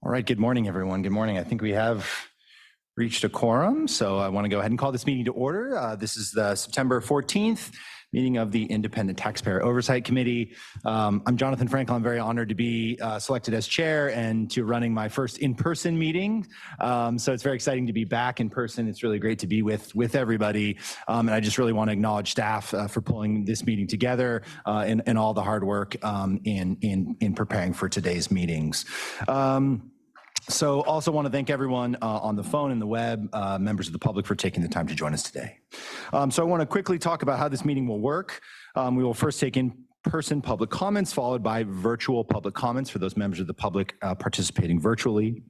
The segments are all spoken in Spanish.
All right, good morning, everyone. Good morning. I think we have reached a quorum, so I want to go ahead and call this meeting to order. This is the September 14th meeting of the Independent Taxpayer Oversight Committee. I'm Jonathan Frankel. I'm very honored to be selected as chair and to running my first in-person meeting. So it's very exciting to be back in person. It's really great to be with everybody. And I just really want to acknowledge staff for pulling this meeting together and all the hard work in preparing for today's meetings. So also want to thank everyone on the phone and the web, members of the public, for taking the time to join us today. So I want to quickly talk about how this meeting will work. We will first take in-person public comments, followed by virtual public comments for those members of the public participating virtually.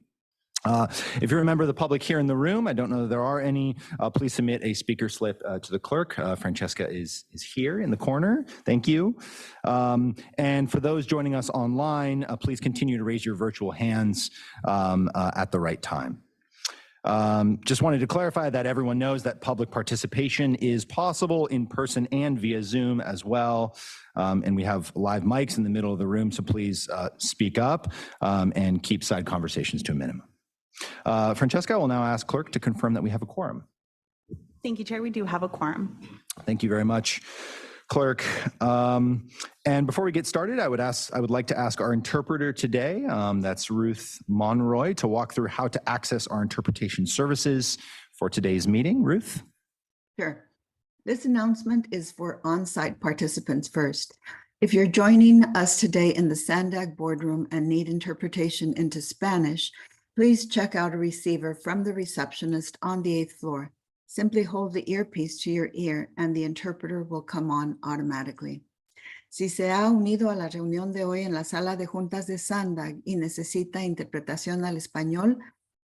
If you're a member of the public here in the room, I don't know that there are any, please submit a speaker slip to the clerk. Francesca is here in the corner. Thank you. And for those joining us online, please continue to raise your virtual hands at the right time. Just wanted to clarify that everyone knows that public participation is possible in person and via Zoom as well. And we have live mics in the middle of the room, so please speak up and keep side conversations to a minimum. Francesca, I will now ask clerk to confirm that we have a quorum. Thank you, Chair. We do have a quorum. Thank you very much, clerk. And before we get started, I would like to ask our interpreter today, that's Ruth Monroy, to walk through how to access our interpretation services for today's meeting. Ruth? Sure. This announcement is for on-site participants first. If you're joining us today in the SANDAG boardroom and need interpretation into Spanish, please check out a receiver from the receptionist on the 8th floor. Simply hold the earpiece to your ear and the interpreter will come on automatically. Si se ha unido a la reunión de hoy en la sala de juntas de SANDAG y necesita interpretación al español,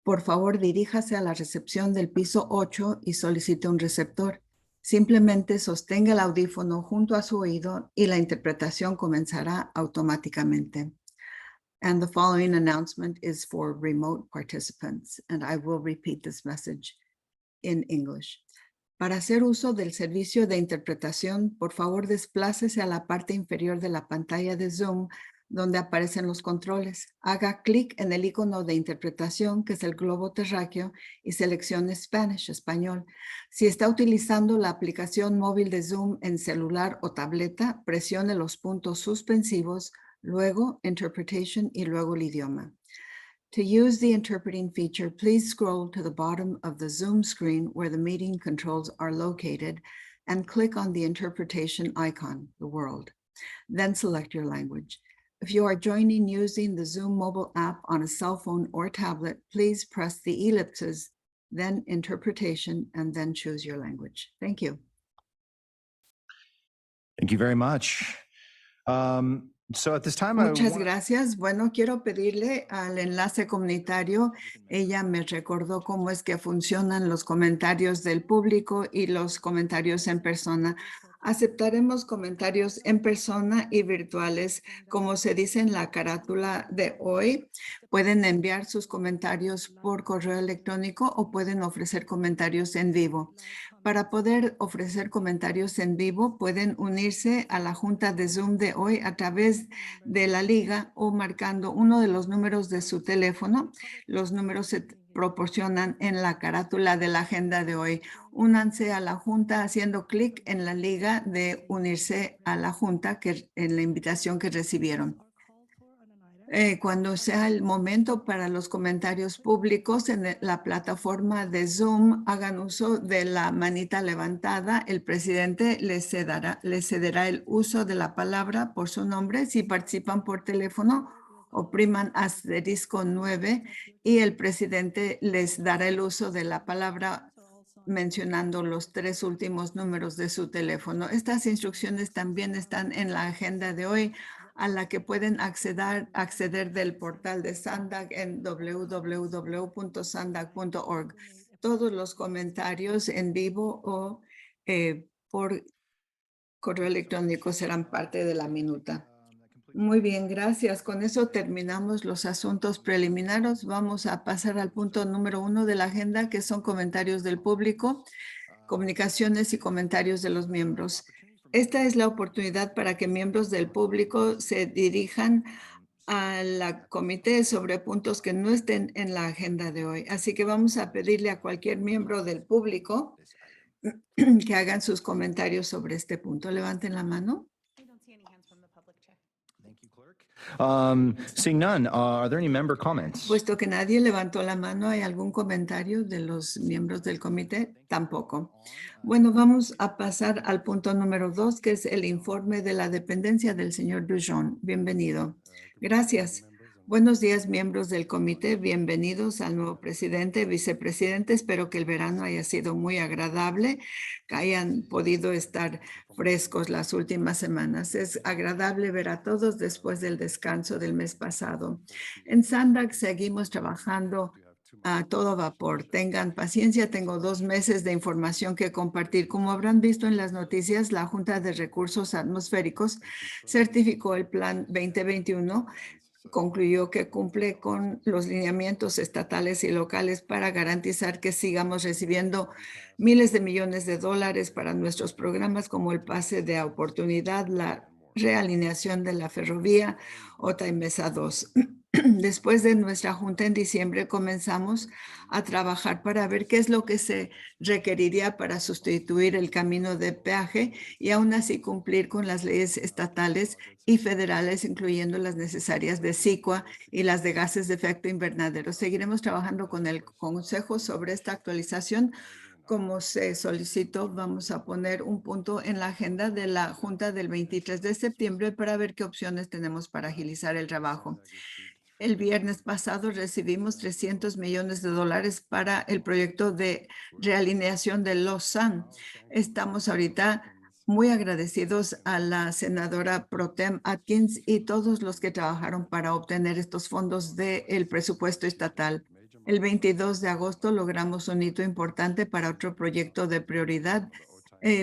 por favor diríjase a la recepción del piso 8 y solicite un receptor. Simplemente sostenga el audífono junto a su oído y la interpretación comenzará automáticamente. And the following announcement is for remote participants, and I will repeat this message in English. Para hacer uso del servicio de interpretación, por favor desplácese a la parte inferior de la pantalla de Zoom, donde aparecen los controles. Haga clic en el icono de interpretación, que es el globo terráqueo, y seleccione Spanish, español. Si está utilizando la aplicación móvil de Zoom en celular o tableta, presione los puntos suspensivos, luego interpretation y luego el idioma. To use the interpreting feature, please scroll to the bottom of the Zoom screen where the meeting controls are located and click on the interpretation icon, the world. Then select your language. If you are joining using the Zoom mobile app on a cell phone or tablet, please press the ellipses, then interpretation, and then choose your language. Thank you. Thank you very much. So at this time, Muchas gracias. Bueno, quiero pedirle al enlace comunitario. Ella me recordó cómo es que funcionan los comentarios del público y los comentarios en persona. Aceptaremos comentarios en persona y virtuales. Como se dice en la carátula de hoy, pueden enviar sus comentarios por correo electrónico o pueden ofrecer comentarios en vivo. Para poder ofrecer comentarios en vivo, pueden unirse a la junta de Zoom de hoy a través de la liga o marcando uno de los números de su teléfono. Los números se proporcionan en la carátula de la agenda de hoy. Únanse a la junta haciendo clic en la liga de unirse a la junta en la invitación que recibieron. Cuando sea el momento para los comentarios públicos en la plataforma de Zoom, hagan uso de la manita levantada. El presidente les cederá el uso de la palabra por su nombre. Si participan por teléfono, opriman *9 y el presidente les dará el uso de la palabra mencionando los 3 últimos números de su teléfono. Estas instrucciones también están en la agenda de hoy, a la que pueden acceder del portal de SANDAG en www.sandag.org. Todos los comentarios en vivo o por correo electrónico serán parte de la minuta. Muy bien, gracias. Con eso terminamos los asuntos preliminares. Vamos a pasar al punto número 1 de la agenda, que son comentarios del público, comunicaciones y comentarios de los miembros. Esta es la oportunidad para que miembros del público se dirijan a la comité sobre puntos que no estén en la agenda de hoy. Así que vamos a pedirle a cualquier miembro del público que hagan sus comentarios sobre este punto. Levanten la mano. I don't see any hands from the public, Chair. Thank you, Clerk. Seeing none, are there any member comments? Puesto que nadie levantó la mano, ¿hay algún comentario de los miembros del comité? Tampoco. Bueno, vamos a pasar al punto número 2, que es el informe de la dependencia del señor Dujon. Bienvenido. Gracias. Buenos días, miembros del comité. Bienvenidos al nuevo presidente, vicepresidente. Espero que el verano haya sido muy agradable, que hayan podido estar frescos las últimas semanas. Es agradable ver a todos después del descanso del mes pasado. En SANDAG seguimos trabajando a todo vapor. Tengan paciencia, tengo 2 meses de información que compartir. Como habrán visto en las noticias, la Junta de Recursos Atmosféricos certificó el Plan 2021, concluyó que cumple con los lineamientos estatales y locales para garantizar que sigamos recibiendo miles de millones de dólares para nuestros programas como el pase de oportunidad, la realineación de la ferrovía, OTA y Mesa 2. Después de nuestra junta en diciembre, comenzamos a trabajar para ver qué es lo que se requeriría para sustituir el camino de peaje y aún así cumplir con las leyes estatales y federales, incluyendo las necesarias de CICUA y las de gases de efecto invernadero. Seguiremos trabajando con el Consejo sobre esta actualización. Como se solicitó, vamos a poner un punto en la agenda de la Junta del 23 de septiembre para ver qué opciones tenemos para agilizar el trabajo. El viernes pasado recibimos 300 millones de dólares para el proyecto de realineación de Lausanne. Estamos ahorita muy agradecidos a la senadora Pro Tem Atkins y todos los que trabajaron para obtener estos fondos del presupuesto estatal. El 22 de agosto logramos un hito importante para otro proyecto de prioridad.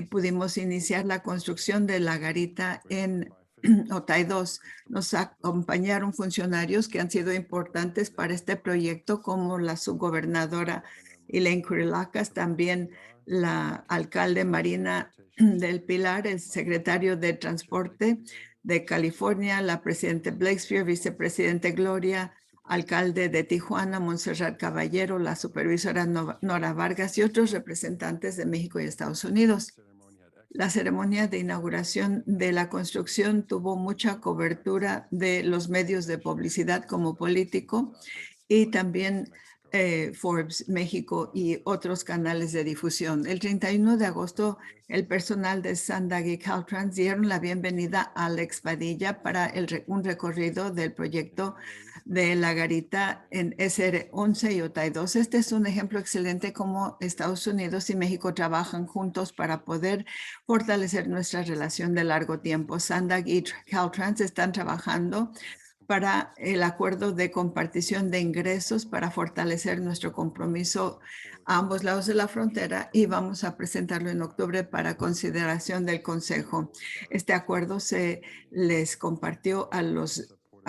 Pudimos iniciar la construcción de la garita en Otay 2. Nos acompañaron funcionarios que han sido importantes para este proyecto, como la subgobernadora Elaine Kurilacas, también la alcalde Marina del Pilar, el secretario de Transporte de California, la presidenta Blakespeare, vicepresidente Gloria, alcalde de Tijuana, Montserrat Caballero, la supervisora Nora Vargas y otros representantes de México y Estados Unidos. La ceremonia de inauguración de la construcción tuvo mucha cobertura de los medios de publicidad como Político y también Forbes México y otros canales de difusión. El 31 de agosto, el personal de SANDAG y Caltrans dieron la bienvenida a Alex Padilla para un recorrido del proyecto de la garita en SR11 y OTAI 2. Este es un ejemplo excelente cómo Estados Unidos y México trabajan juntos para poder fortalecer nuestra relación de largo tiempo. SANDAG y Caltrans están trabajando para el acuerdo de compartición de ingresos para fortalecer nuestro compromiso a ambos lados de la frontera y vamos a presentarlo en octubre para consideración del Consejo. Este acuerdo se les compartió a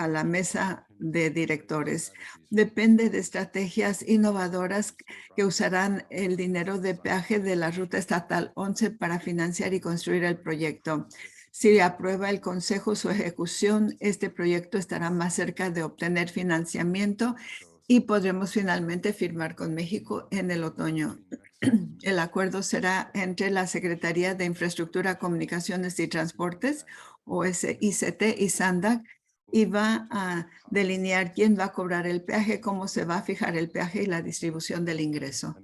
la mesa de directores. Depende de estrategias innovadoras que usarán el dinero de peaje de la Ruta Estatal 11 para financiar y construir el proyecto. Si aprueba el Consejo su ejecución, este proyecto estará más cerca de obtener financiamiento y podremos finalmente firmar con México en el otoño. El acuerdo será entre la Secretaría de Infraestructura, Comunicaciones y Transportes, o SICT, y SANDAG, y va a delinear quién va a cobrar el peaje, cómo se va a fijar el peaje y la distribución del ingreso.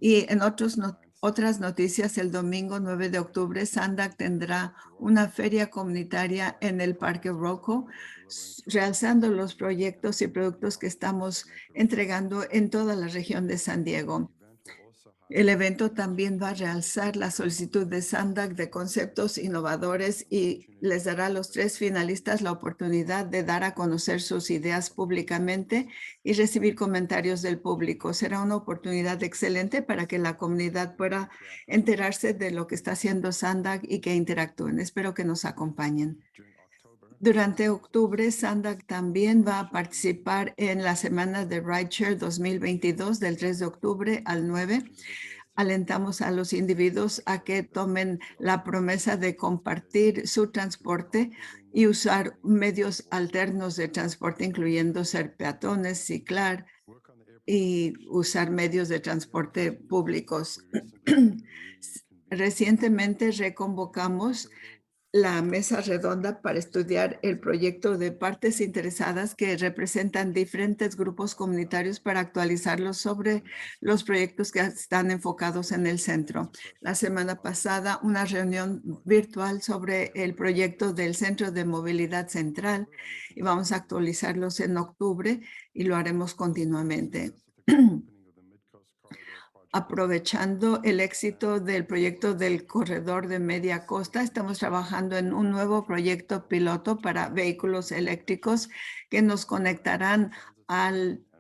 Y en otras noticias, el domingo 9 de octubre, SANDAG tendrá una feria comunitaria en el Parque Rocco, realzando los proyectos y productos que estamos entregando en toda la región de San Diego. El evento también va a realzar la solicitud de SANDAG de conceptos innovadores y les dará a los 3 finalistas la oportunidad de dar a conocer sus ideas públicamente y recibir comentarios del público. Será una oportunidad excelente para que la comunidad pueda enterarse de lo que está haciendo SANDAG y que interactúen. Espero que nos acompañen. Durante octubre, SANDAG también va a participar en la Semana de Rideshare 2022 del 3 de octubre al 9. Alentamos a los individuos a que tomen la promesa de compartir su transporte y usar medios alternos de transporte, incluyendo ser peatones, ciclar y usar medios de transporte públicos. Recientemente reconvocamos la mesa redonda para estudiar el proyecto de partes interesadas que representan diferentes grupos comunitarios para actualizarlos sobre los proyectos que están enfocados en el centro. La semana pasada, una reunión virtual sobre el proyecto del Centro de Movilidad Central y vamos a actualizarlos en octubre y lo haremos continuamente. Aprovechando el éxito del proyecto del corredor de media costa, estamos trabajando en un nuevo proyecto piloto para vehículos eléctricos que nos conectarán a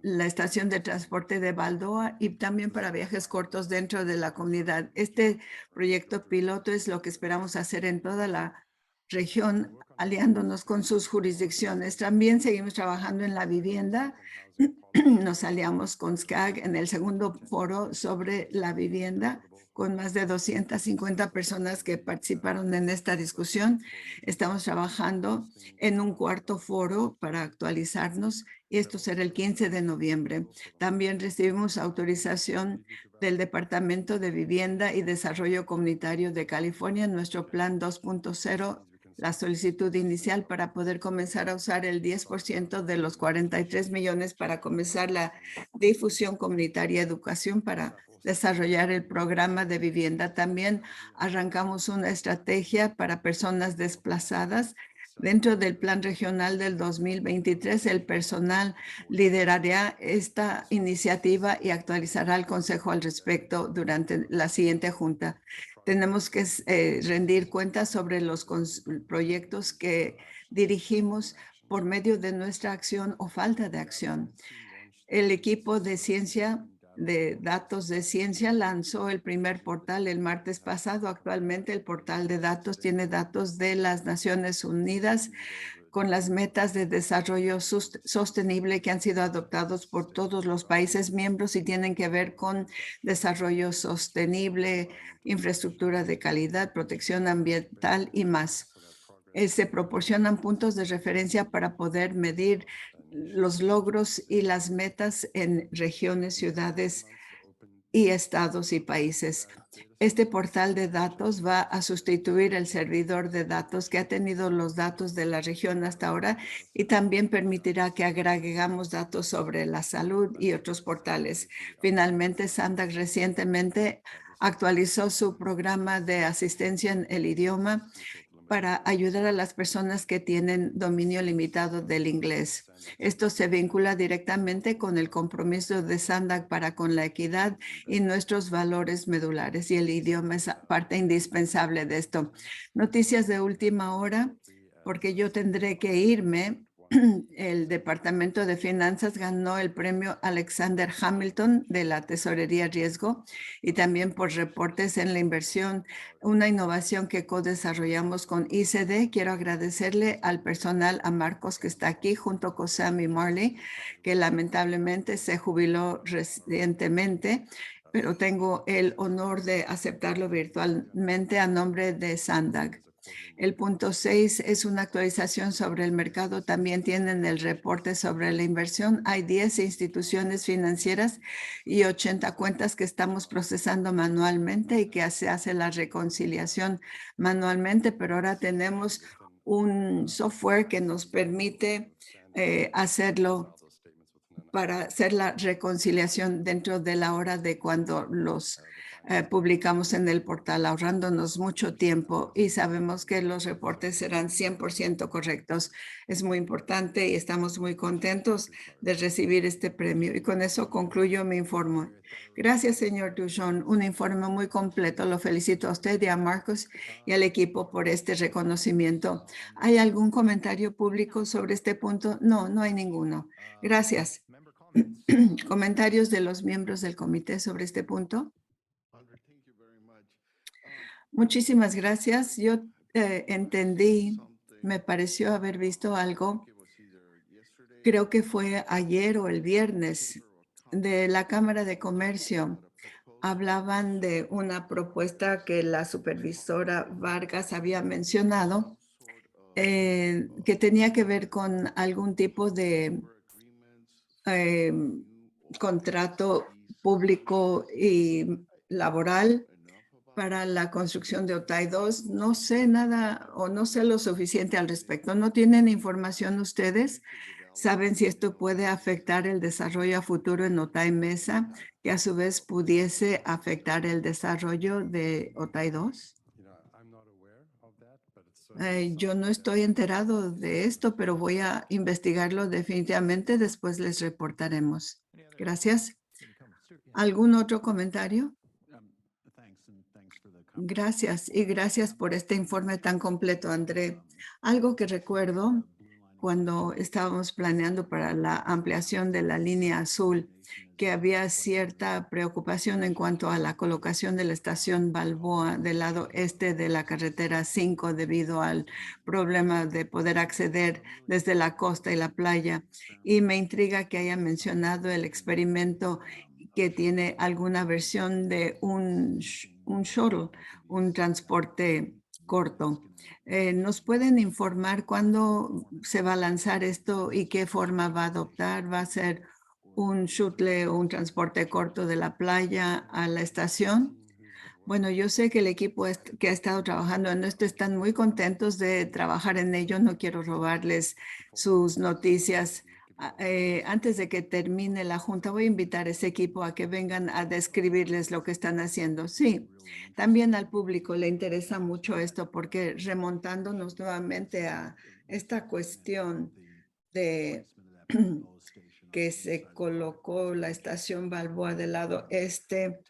la estación de transporte de Balboa y también para viajes cortos dentro de la comunidad. Este proyecto piloto es lo que esperamos hacer en toda la región, aliándonos con sus jurisdicciones. También seguimos trabajando en la vivienda. Nos aliamos con SCAG en el segundo foro sobre la vivienda, con más de 250 personas que participaron en esta discusión. Estamos trabajando en un cuarto foro para actualizarnos y esto será el 15 de noviembre. También recibimos autorización del Departamento de Vivienda y Desarrollo Comunitario de California en nuestro Plan 2.0, la solicitud inicial para poder comenzar a usar el 10% de los 43 millones para comenzar la difusión comunitaria, educación para desarrollar el programa de vivienda. También arrancamos una estrategia para personas desplazadas. Dentro del Plan Regional del 2023, el personal liderará esta iniciativa y actualizará al Consejo al respecto durante la siguiente junta. Tenemos que rendir cuentas sobre los proyectos que dirigimos por medio de nuestra acción o falta de acción. El equipo de ciencia, de datos de ciencia, lanzó el primer portal el martes pasado. Actualmente el portal de datos tiene datos de las Naciones Unidas con las metas de desarrollo sostenible que han sido adoptados por todos los países miembros y tienen que ver con desarrollo sostenible, infraestructura de calidad, protección ambiental y más. Se proporcionan puntos de referencia para poder medir los logros y las metas en regiones, ciudades y estados y países. Este portal de datos va a sustituir el servidor de datos que ha tenido los datos de la región hasta ahora y también permitirá que agregamos datos sobre la salud y otros portales. Finalmente, SANDAG recientemente actualizó su programa de asistencia en el idioma para ayudar a las personas que tienen dominio limitado del inglés. Esto se vincula directamente con el compromiso de SANDAG para con la equidad y nuestros valores medulares, y el idioma es parte indispensable de esto. Noticias de última hora, porque yo tendré que irme. El Departamento de Finanzas ganó el premio Alexander Hamilton de la Tesorería Riesgo y también por reportes en la inversión, una innovación que co-desarrollamos con ICD. Quiero agradecerle al personal, a Marcos que está aquí junto con Sam y Marley, que lamentablemente se jubiló recientemente, pero tengo el honor de aceptarlo virtualmente a nombre de SANDAG. El punto 6 es una actualización sobre el mercado. También tienen el reporte sobre la inversión. Hay 10 instituciones financieras y 80 cuentas que estamos procesando manualmente y que se hace la reconciliación manualmente, pero ahora tenemos un software que nos permite hacerlo para hacer la reconciliación dentro de la hora de cuando los publicamos en el portal, ahorrándonos mucho tiempo y sabemos que los reportes serán 100% correctos. Es muy importante y estamos muy contentos de recibir este premio. Y con eso concluyo mi informe. Gracias, señor Dujon. Un informe muy completo. Lo felicito a usted y a Marcos y al equipo por este reconocimiento. ¿Hay algún comentario público sobre este punto? No, no hay ninguno. Gracias. ¿Comentarios de los miembros del comité sobre este punto? Muchísimas gracias. Yo entendí, me pareció haber visto algo, creo que fue ayer o el viernes, de la Cámara de Comercio hablaban de una propuesta que la supervisora Vargas había mencionado, que tenía que ver con algún tipo de contrato público y laboral para la construcción de Otay 2. No sé nada o no sé lo suficiente al respecto. ¿No tienen información ustedes? ¿Saben si esto puede afectar el desarrollo a futuro en Otay Mesa, que a su vez pudiese afectar el desarrollo de Otay 2? Yo no estoy enterado de esto, pero voy a investigarlo definitivamente. Después les reportaremos. Gracias. ¿Algún otro comentario? Gracias y gracias por este informe tan completo, André. Algo que recuerdo cuando estábamos planeando para la ampliación de la línea azul, que había cierta preocupación en cuanto a la colocación de la estación Balboa del lado este de la carretera 5 debido al problema de poder acceder desde la costa y la playa. Y me intriga que haya mencionado el experimento que tiene alguna versión de un shuttle, un transporte corto. ¿Nos pueden informar cuándo se va a lanzar esto y qué forma va a adoptar? ¿Va a ser un shuttle o un transporte corto de la playa a la estación? Bueno, yo sé que el equipo que ha estado trabajando en esto están muy contentos de trabajar en ello. No quiero robarles sus noticias. Antes de que termine la junta, voy a invitar a ese equipo a que vengan a describirles lo que están haciendo. Sí, también al público le interesa mucho esto porque remontándonos nuevamente a esta cuestión de que se colocó la estación Balboa del lado este,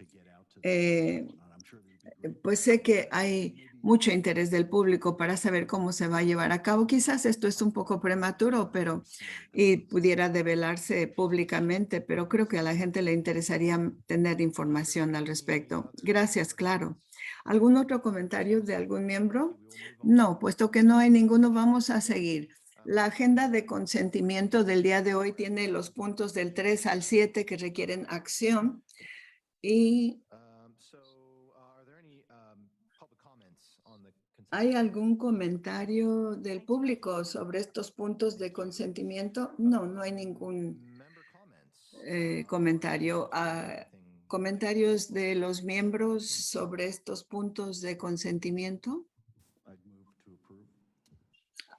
pues sé que hay mucho interés del público para saber cómo se va a llevar a cabo. Quizás esto es un poco prematuro, pero y pudiera develarse públicamente, pero creo que a la gente le interesaría tener información al respecto. Gracias, claro. ¿Algún otro comentario de algún miembro? No, puesto que no hay ninguno, vamos a seguir. La agenda de consentimiento del día de hoy tiene los puntos del 3 al 7 que requieren acción y ¿hay algún comentario del público sobre estos puntos de consentimiento? No, no hay ningún comentario. ¿Comentarios de los miembros sobre estos puntos de consentimiento?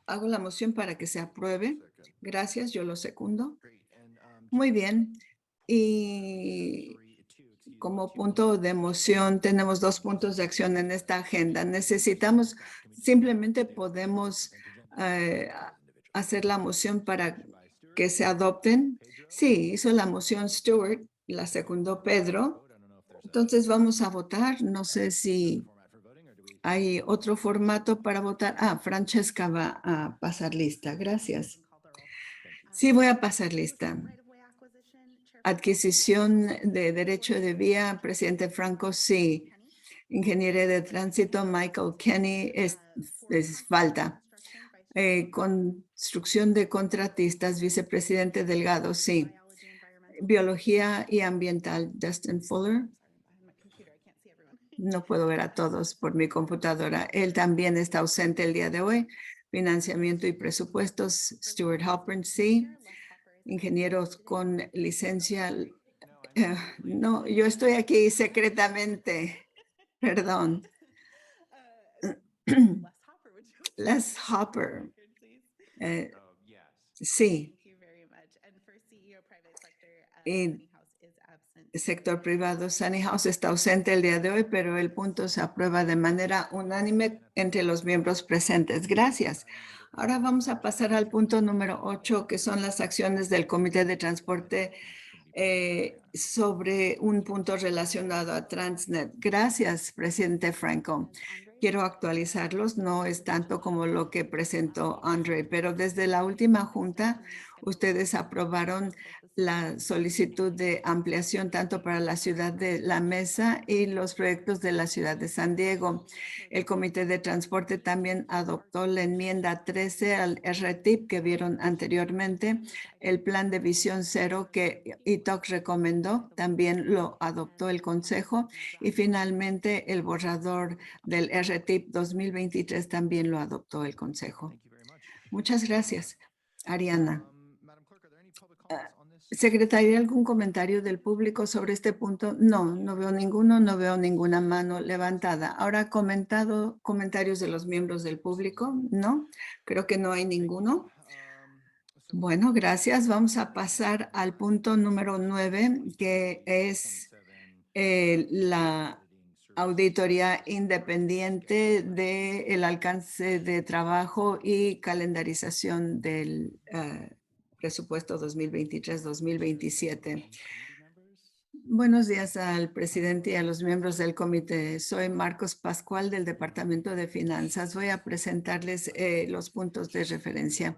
Hago la moción para que se apruebe. Gracias, yo lo secundo. Muy bien. Y como punto de moción tenemos 2 puntos de acción en esta agenda. Necesitamos, simplemente podemos hacer la moción para que se adopten. Sí, hizo la moción Stuart, la secundó Pedro. Entonces vamos a votar. No sé si hay otro formato para votar. Francesca va a pasar lista. Gracias. Sí, voy a pasar lista. Adquisición de derecho de vía, presidente Franco, sí. Ingeniería de tránsito, Michael Kenny, es falta. Construcción de contratistas, vicepresidente Delgado, sí. Biología y ambiental, Dustin Fuller. No puedo ver a todos por mi computadora. Él también está ausente el día de hoy. Financiamiento y presupuestos, Stuart Halpern, sí. Ingenieros con licencia. No, yo estoy aquí secretamente. Perdón. Les Hopper. Sí. Y sector privado, Sunny House está ausente el día de hoy, pero el punto se aprueba de manera unánime entre los miembros presentes. Gracias. Ahora vamos a pasar al punto número 8, que son las acciones del Comité de Transporte sobre un punto relacionado a Transnet. Gracias, presidente Franco. Quiero actualizarlos, no es tanto como lo que presentó André, pero desde la última junta Ustedes aprobaron la solicitud de ampliación tanto para la ciudad de La Mesa y los proyectos de la ciudad de San Diego. El Comité de Transporte también adoptó la enmienda 13 al RTIP que vieron anteriormente. El plan de visión cero que ITOC recomendó también lo adoptó el Consejo. Y finalmente el borrador del RTIP 2023 también lo adoptó el Consejo. Muchas gracias, Ariana. Secretaria, ¿algún comentario del público sobre este punto? No, no veo ninguno, no veo ninguna mano levantada. Ahora, comentarios de los miembros del público. No, creo que no hay ninguno. Bueno, gracias. Vamos a pasar al punto número 9, que es la auditoría independiente del alcance de trabajo y calendarización del presupuesto 2023-2027. Buenos días al presidente y a los miembros del comité. Soy Marcos Pascual del Departamento de Finanzas. Voy a presentarles los puntos de referencia.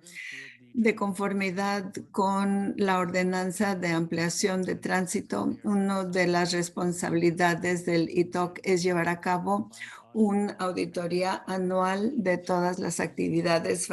De conformidad con la ordenanza de ampliación de tránsito, una de las responsabilidades del ITOC es llevar a cabo una auditoría anual de todas las actividades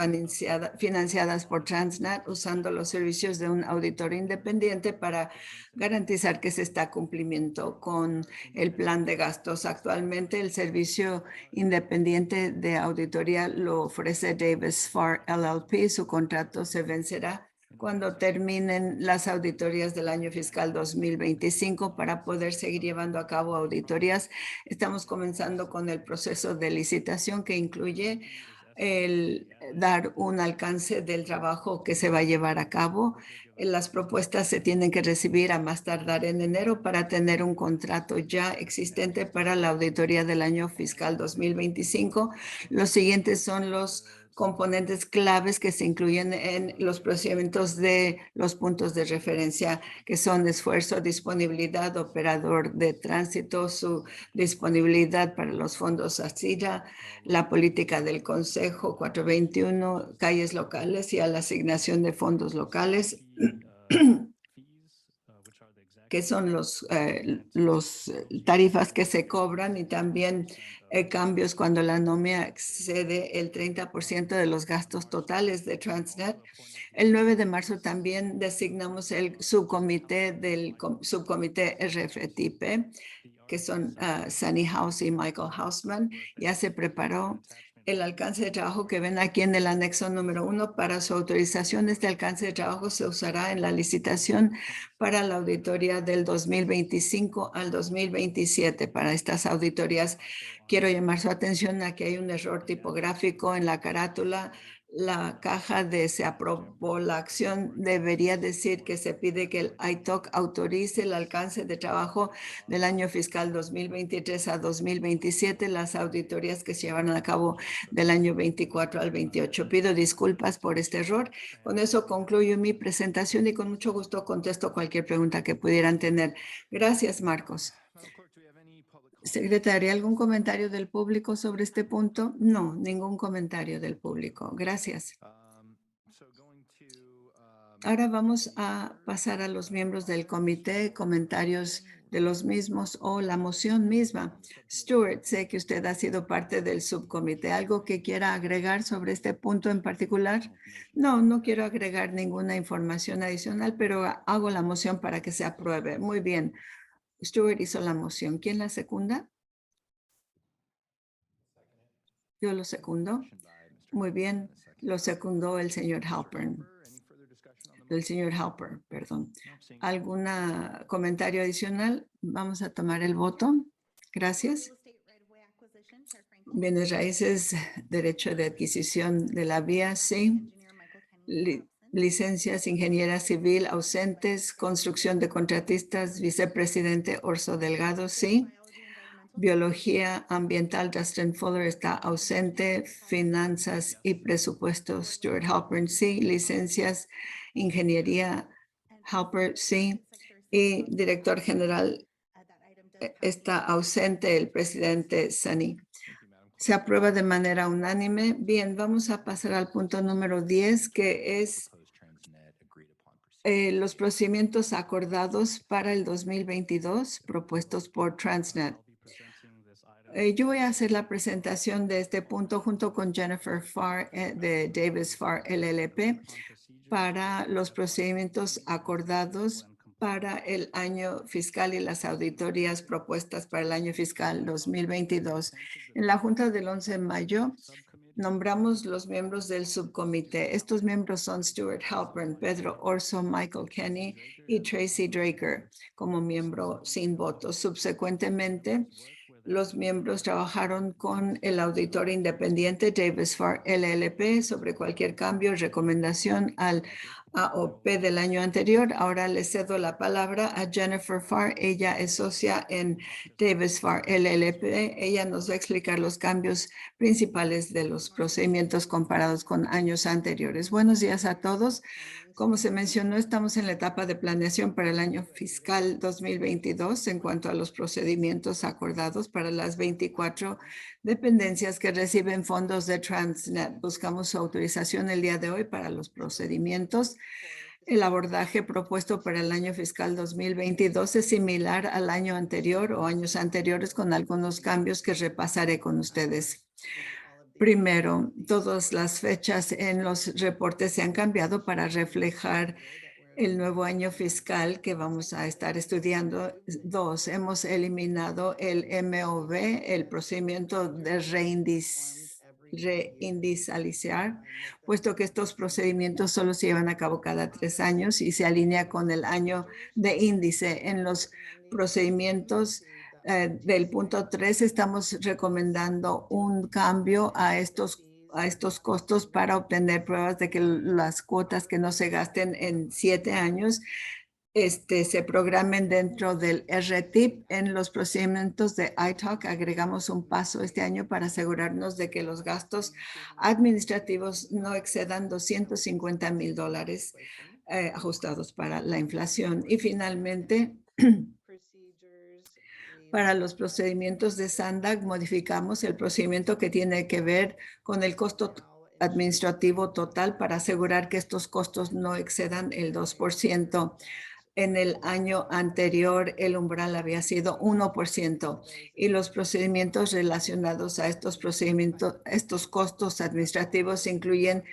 financiadas por Transnet usando los servicios de un auditor independiente para garantizar que se está cumpliendo con el plan de gastos. Actualmente el servicio independiente de auditoría lo ofrece Davis Farr LLP. Su contrato se vencerá cuando terminen las auditorías del año fiscal 2025 para poder seguir llevando a cabo auditorías. Estamos comenzando con el proceso de licitación que incluye el dar un alcance del trabajo que se va a llevar a cabo. Las propuestas se tienen que recibir a más tardar en enero para tener un contrato ya existente para la auditoría del año fiscal 2025. Los siguientes son los componentes claves que se incluyen en los procedimientos de los puntos de referencia, que son esfuerzo, disponibilidad, operador de tránsito, su disponibilidad para los fondos ASIRA, la política del Consejo 421, calles locales y a la asignación de fondos locales, que son los tarifas que se cobran y también cambios cuando la nómina excede el 30% de los gastos totales de Transnet. El 9 de marzo también designamos el subcomité del subcomité RFTP, que son Sunny House y Michael Hausman. Ya se preparó el alcance de trabajo que ven aquí en el anexo número 1. Para su autorización, este alcance de trabajo se usará en la licitación para la auditoría del 2025 al 2027. Para estas auditorías, quiero llamar su atención a que hay un error tipográfico en la carátula. La caja de se aprobó la acción debería decir que se pide que el ITOC autorice el alcance de trabajo del año fiscal 2023 a 2027, las auditorías que se llevan a cabo del año 24 al 28. Pido disculpas por este error. Con eso concluyo mi presentación y con mucho gusto contesto cualquier pregunta que pudieran tener. Gracias, Marcos. Secretaria, ¿algún comentario del público sobre este punto? No, ningún comentario del público. Gracias. Ahora vamos a pasar a los miembros del comité, comentarios de los mismos o la moción misma. Stuart, sé que usted ha sido parte del subcomité. ¿Algo que quiera agregar sobre este punto en particular? No, no quiero agregar ninguna información adicional, pero hago la moción para que se apruebe. Muy bien. Stuart hizo la moción. ¿Quién la secunda? Yo lo secundo. Muy bien. Lo secundó el señor Halpern. El señor Halper, perdón. ¿Algún comentario adicional? Vamos a tomar el voto. Gracias. Bienes raíces, derecho de adquisición de la vía, sí. Licencias, ingeniera civil, ausentes. Construcción de contratistas, vicepresidente Orso Delgado, sí. Biología ambiental, Justin Fuller está ausente. Finanzas y presupuestos, Stuart Halpern, sí. Licencias, ingeniería, Halpern, sí. Y director general está ausente el presidente Sunny. Se aprueba de manera unánime. Bien, vamos a pasar al punto número 10, que es los procedimientos acordados para el 2022 propuestos por Transnet. Yo voy a hacer la presentación de este punto junto con Jennifer Farr de Davis Farr LLP para los procedimientos acordados para el año fiscal y las auditorías propuestas para el año fiscal 2022. En la Junta del 11 de mayo, nombramos los miembros del subcomité. Estos miembros son Stuart Halpern, Pedro Orso, Michael Kenny y Tracy Draker como miembro sin votos. Subsecuentemente, los miembros trabajaron con el auditor independiente Davis Farr LLP sobre cualquier cambio o recomendación al AOP del año anterior. Ahora le cedo la palabra a Jennifer Farr. Ella es socia en Davis Farr LLP. Ella nos va a explicar los cambios principales de los procedimientos comparados con años anteriores. Buenos días a todos. Como se mencionó, estamos en la etapa de planeación para el año fiscal 2022 en cuanto a los procedimientos acordados para las 24 dependencias que reciben fondos de Transnet. Buscamos su autorización el día de hoy para los procedimientos. El abordaje propuesto para el año fiscal 2022 es similar al año anterior o años anteriores con algunos cambios que repasaré con ustedes. Primero, todas las fechas en los reportes se han cambiado para reflejar el nuevo año fiscal que vamos a estar estudiando. Dos, hemos eliminado el MOV, el procedimiento de reindicializar, puesto que estos procedimientos solo se llevan a cabo cada 3 años y se alinea con el año de índice. En los procedimientos del punto 3 estamos recomendando un cambio a estos costos para obtener pruebas de que las cuotas que no se gasten en 7 años se programen dentro del RTIP. En los procedimientos de ITALC agregamos un paso este año para asegurarnos de que los gastos administrativos no excedan $250,000 ajustados para la inflación. Y finalmente, para los procedimientos de SANDAG, modificamos el procedimiento que tiene que ver con el costo administrativo total para asegurar que estos costos no excedan el 2%. En el año anterior, el umbral había sido 1% y los procedimientos relacionados a estos costos administrativos incluyen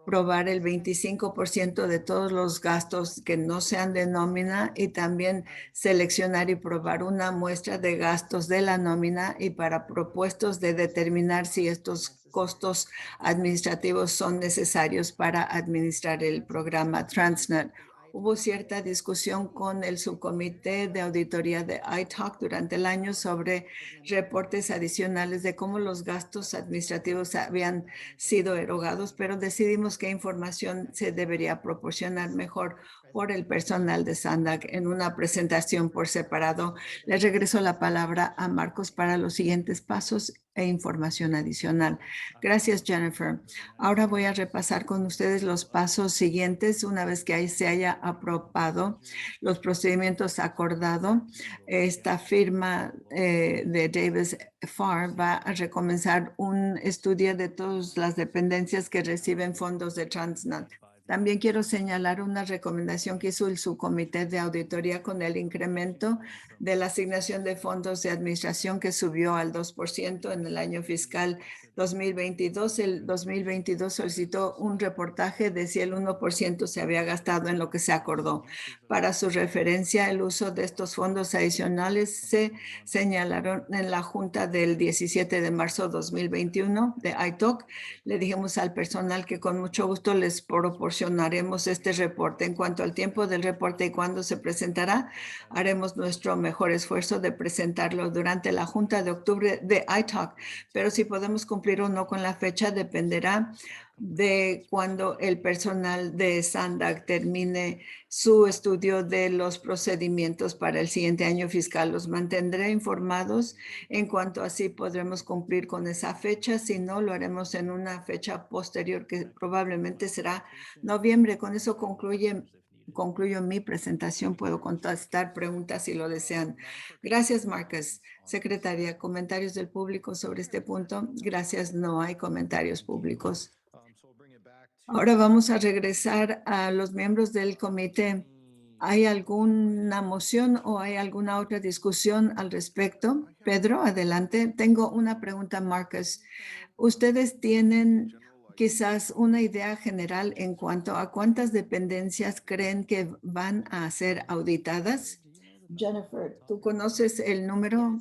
probar el 25% de todos los gastos que no sean de nómina y también seleccionar y probar una muestra de gastos de la nómina y para propuestos de determinar si estos costos administrativos son necesarios para administrar el programa Transnet. Hubo cierta discusión con el subcomité de auditoría de ITALC durante el año sobre reportes adicionales de cómo los gastos administrativos habían sido erogados, pero decidimos qué información se debería proporcionar mejor por el personal de SANDAG en una presentación por separado. Les regreso la palabra a Marcos para los siguientes pasos e información adicional. Gracias, Jennifer. Ahora voy a repasar con ustedes los pasos siguientes una vez que se haya aprobado los procedimientos acordados. Esta firma de Davis Farr va a recomenzar un estudio de todas las dependencias que reciben fondos de Transnet. También quiero señalar una recomendación que hizo el subcomité de auditoría con el incremento de la asignación de fondos de administración que subió al 2% en el año fiscal 2022. El 2022 solicitó un reportaje de si el 1% se había gastado en lo que se acordó. Para su referencia, el uso de estos fondos adicionales se señalaron en la junta del 17 de marzo 2021 de ITOC. Le dijimos al personal que con mucho gusto les proporcionaremos este reporte. En cuanto al tiempo del reporte y cuándo se presentará, haremos nuestro mejor esfuerzo de presentarlo durante la junta de octubre de ITALC, pero si podemos cumplir o no con la fecha dependerá de cuando el personal de SANDAG termine su estudio de los procedimientos para el siguiente año fiscal. Los mantendré informados en cuanto así podremos cumplir con esa fecha. Si no, lo haremos en una fecha posterior que probablemente será noviembre. Con eso concluyo mi presentación. Puedo contestar preguntas si lo desean. Gracias, Marcus. Secretaria, ¿comentarios del público sobre este punto? Gracias, no hay comentarios públicos. Ahora vamos a regresar a los miembros del comité. ¿Hay alguna moción o hay alguna otra discusión al respecto? Pedro, adelante. Tengo una pregunta, Marcus. ¿Ustedes tienen quizás una idea general en cuanto a cuántas dependencias creen que van a ser auditadas? Jennifer, ¿tú conoces el número?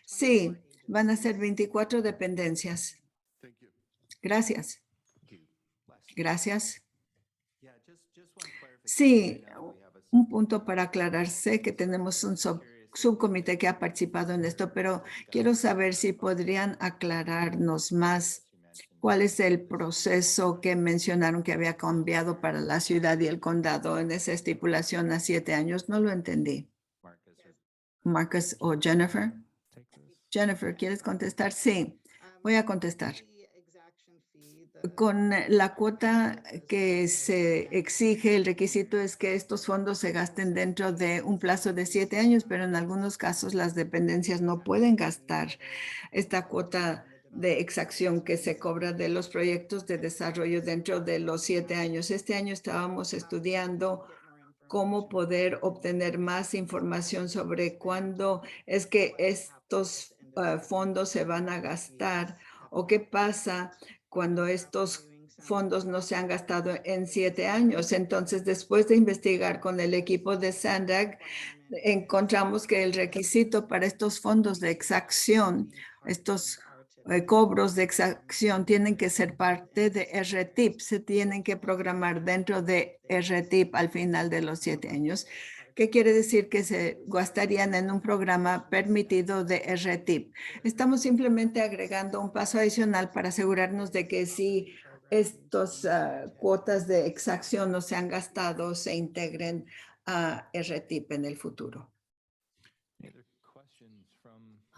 Sí, van a ser 24 dependencias. Gracias. Gracias. Sí, un punto para aclararse que tenemos un subcomité que ha participado en esto, pero quiero saber si podrían aclararnos más cuál es el proceso que mencionaron que había cambiado para la ciudad y el condado en esa estipulación a 7 años. No lo entendí. Marcus o Jennifer. Jennifer, ¿quieres contestar? Sí, voy a contestar. Con la cuota que se exige, el requisito es que estos fondos se gasten dentro de un plazo de 7 años, pero en algunos casos las dependencias no pueden gastar esta cuota de exacción que se cobra de los proyectos de desarrollo dentro de los 7 años. Este año estábamos estudiando cómo poder obtener más información sobre cuándo es que estos fondos se van a gastar o qué pasa cuando estos fondos no se han gastado en 7 años. Entonces, después de investigar con el equipo de SANDAG, encontramos que el requisito para estos fondos de exacción, estos cobros de exacción tienen que ser parte de RTIP, se tienen que programar dentro de RTIP al final de los 7 años. ¿Qué quiere decir? Que se gastarían en un programa permitido de RTIP. Estamos simplemente agregando un paso adicional para asegurarnos de que si estos cuotas de exacción no se han gastado, se integren a RTIP en el futuro.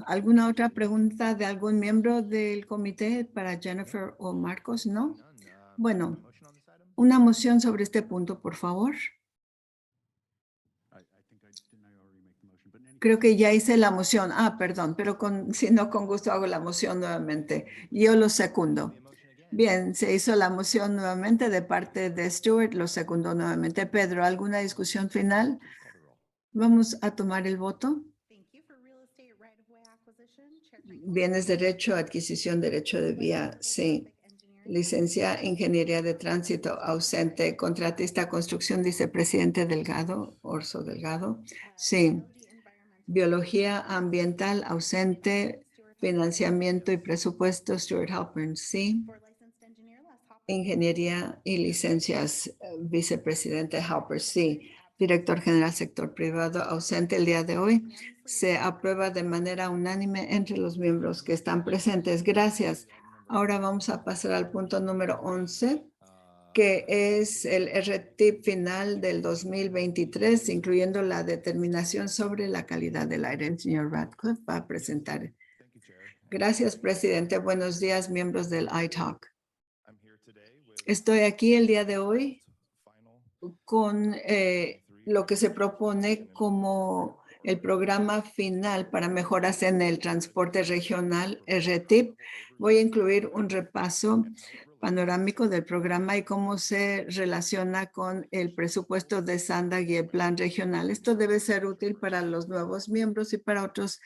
¿Alguna otra pregunta de algún miembro del comité para Jennifer o Marcos? ¿No? Bueno, una moción sobre este punto, por favor. Creo que ya hice la moción. Perdón, pero si no, con gusto hago la moción nuevamente. Yo lo secundo. Bien, se hizo la moción nuevamente de parte de Stuart, lo secundó nuevamente. Pedro, ¿alguna discusión final? Vamos a tomar el voto. Bienes derecho, adquisición derecho de vía, sí. Licencia, ingeniería de tránsito, ausente. Contratista, construcción, vicepresidente Delgado, Orso Delgado, sí. Biología ambiental, ausente. Financiamiento y presupuesto, Stuart Halpern, sí. Ingeniería y licencias, vicepresidente Halpern, sí. Director general sector privado, ausente el día de hoy. Se aprueba de manera unánime entre los miembros que están presentes. Gracias. Ahora vamos a pasar al punto número 11, que es el RTIP final del 2023, incluyendo la determinación sobre la calidad del aire. El señor Radcliffe va a presentar. Gracias, presidente. Buenos días, miembros del ITALK. Estoy aquí el día de hoy con lo que se propone como el programa final para mejoras en el transporte regional, RTIP. Voy a incluir un repaso panorámico del programa y cómo se relaciona con el presupuesto de SANDAG y el plan regional. Esto debe ser útil para los nuevos miembros y para otros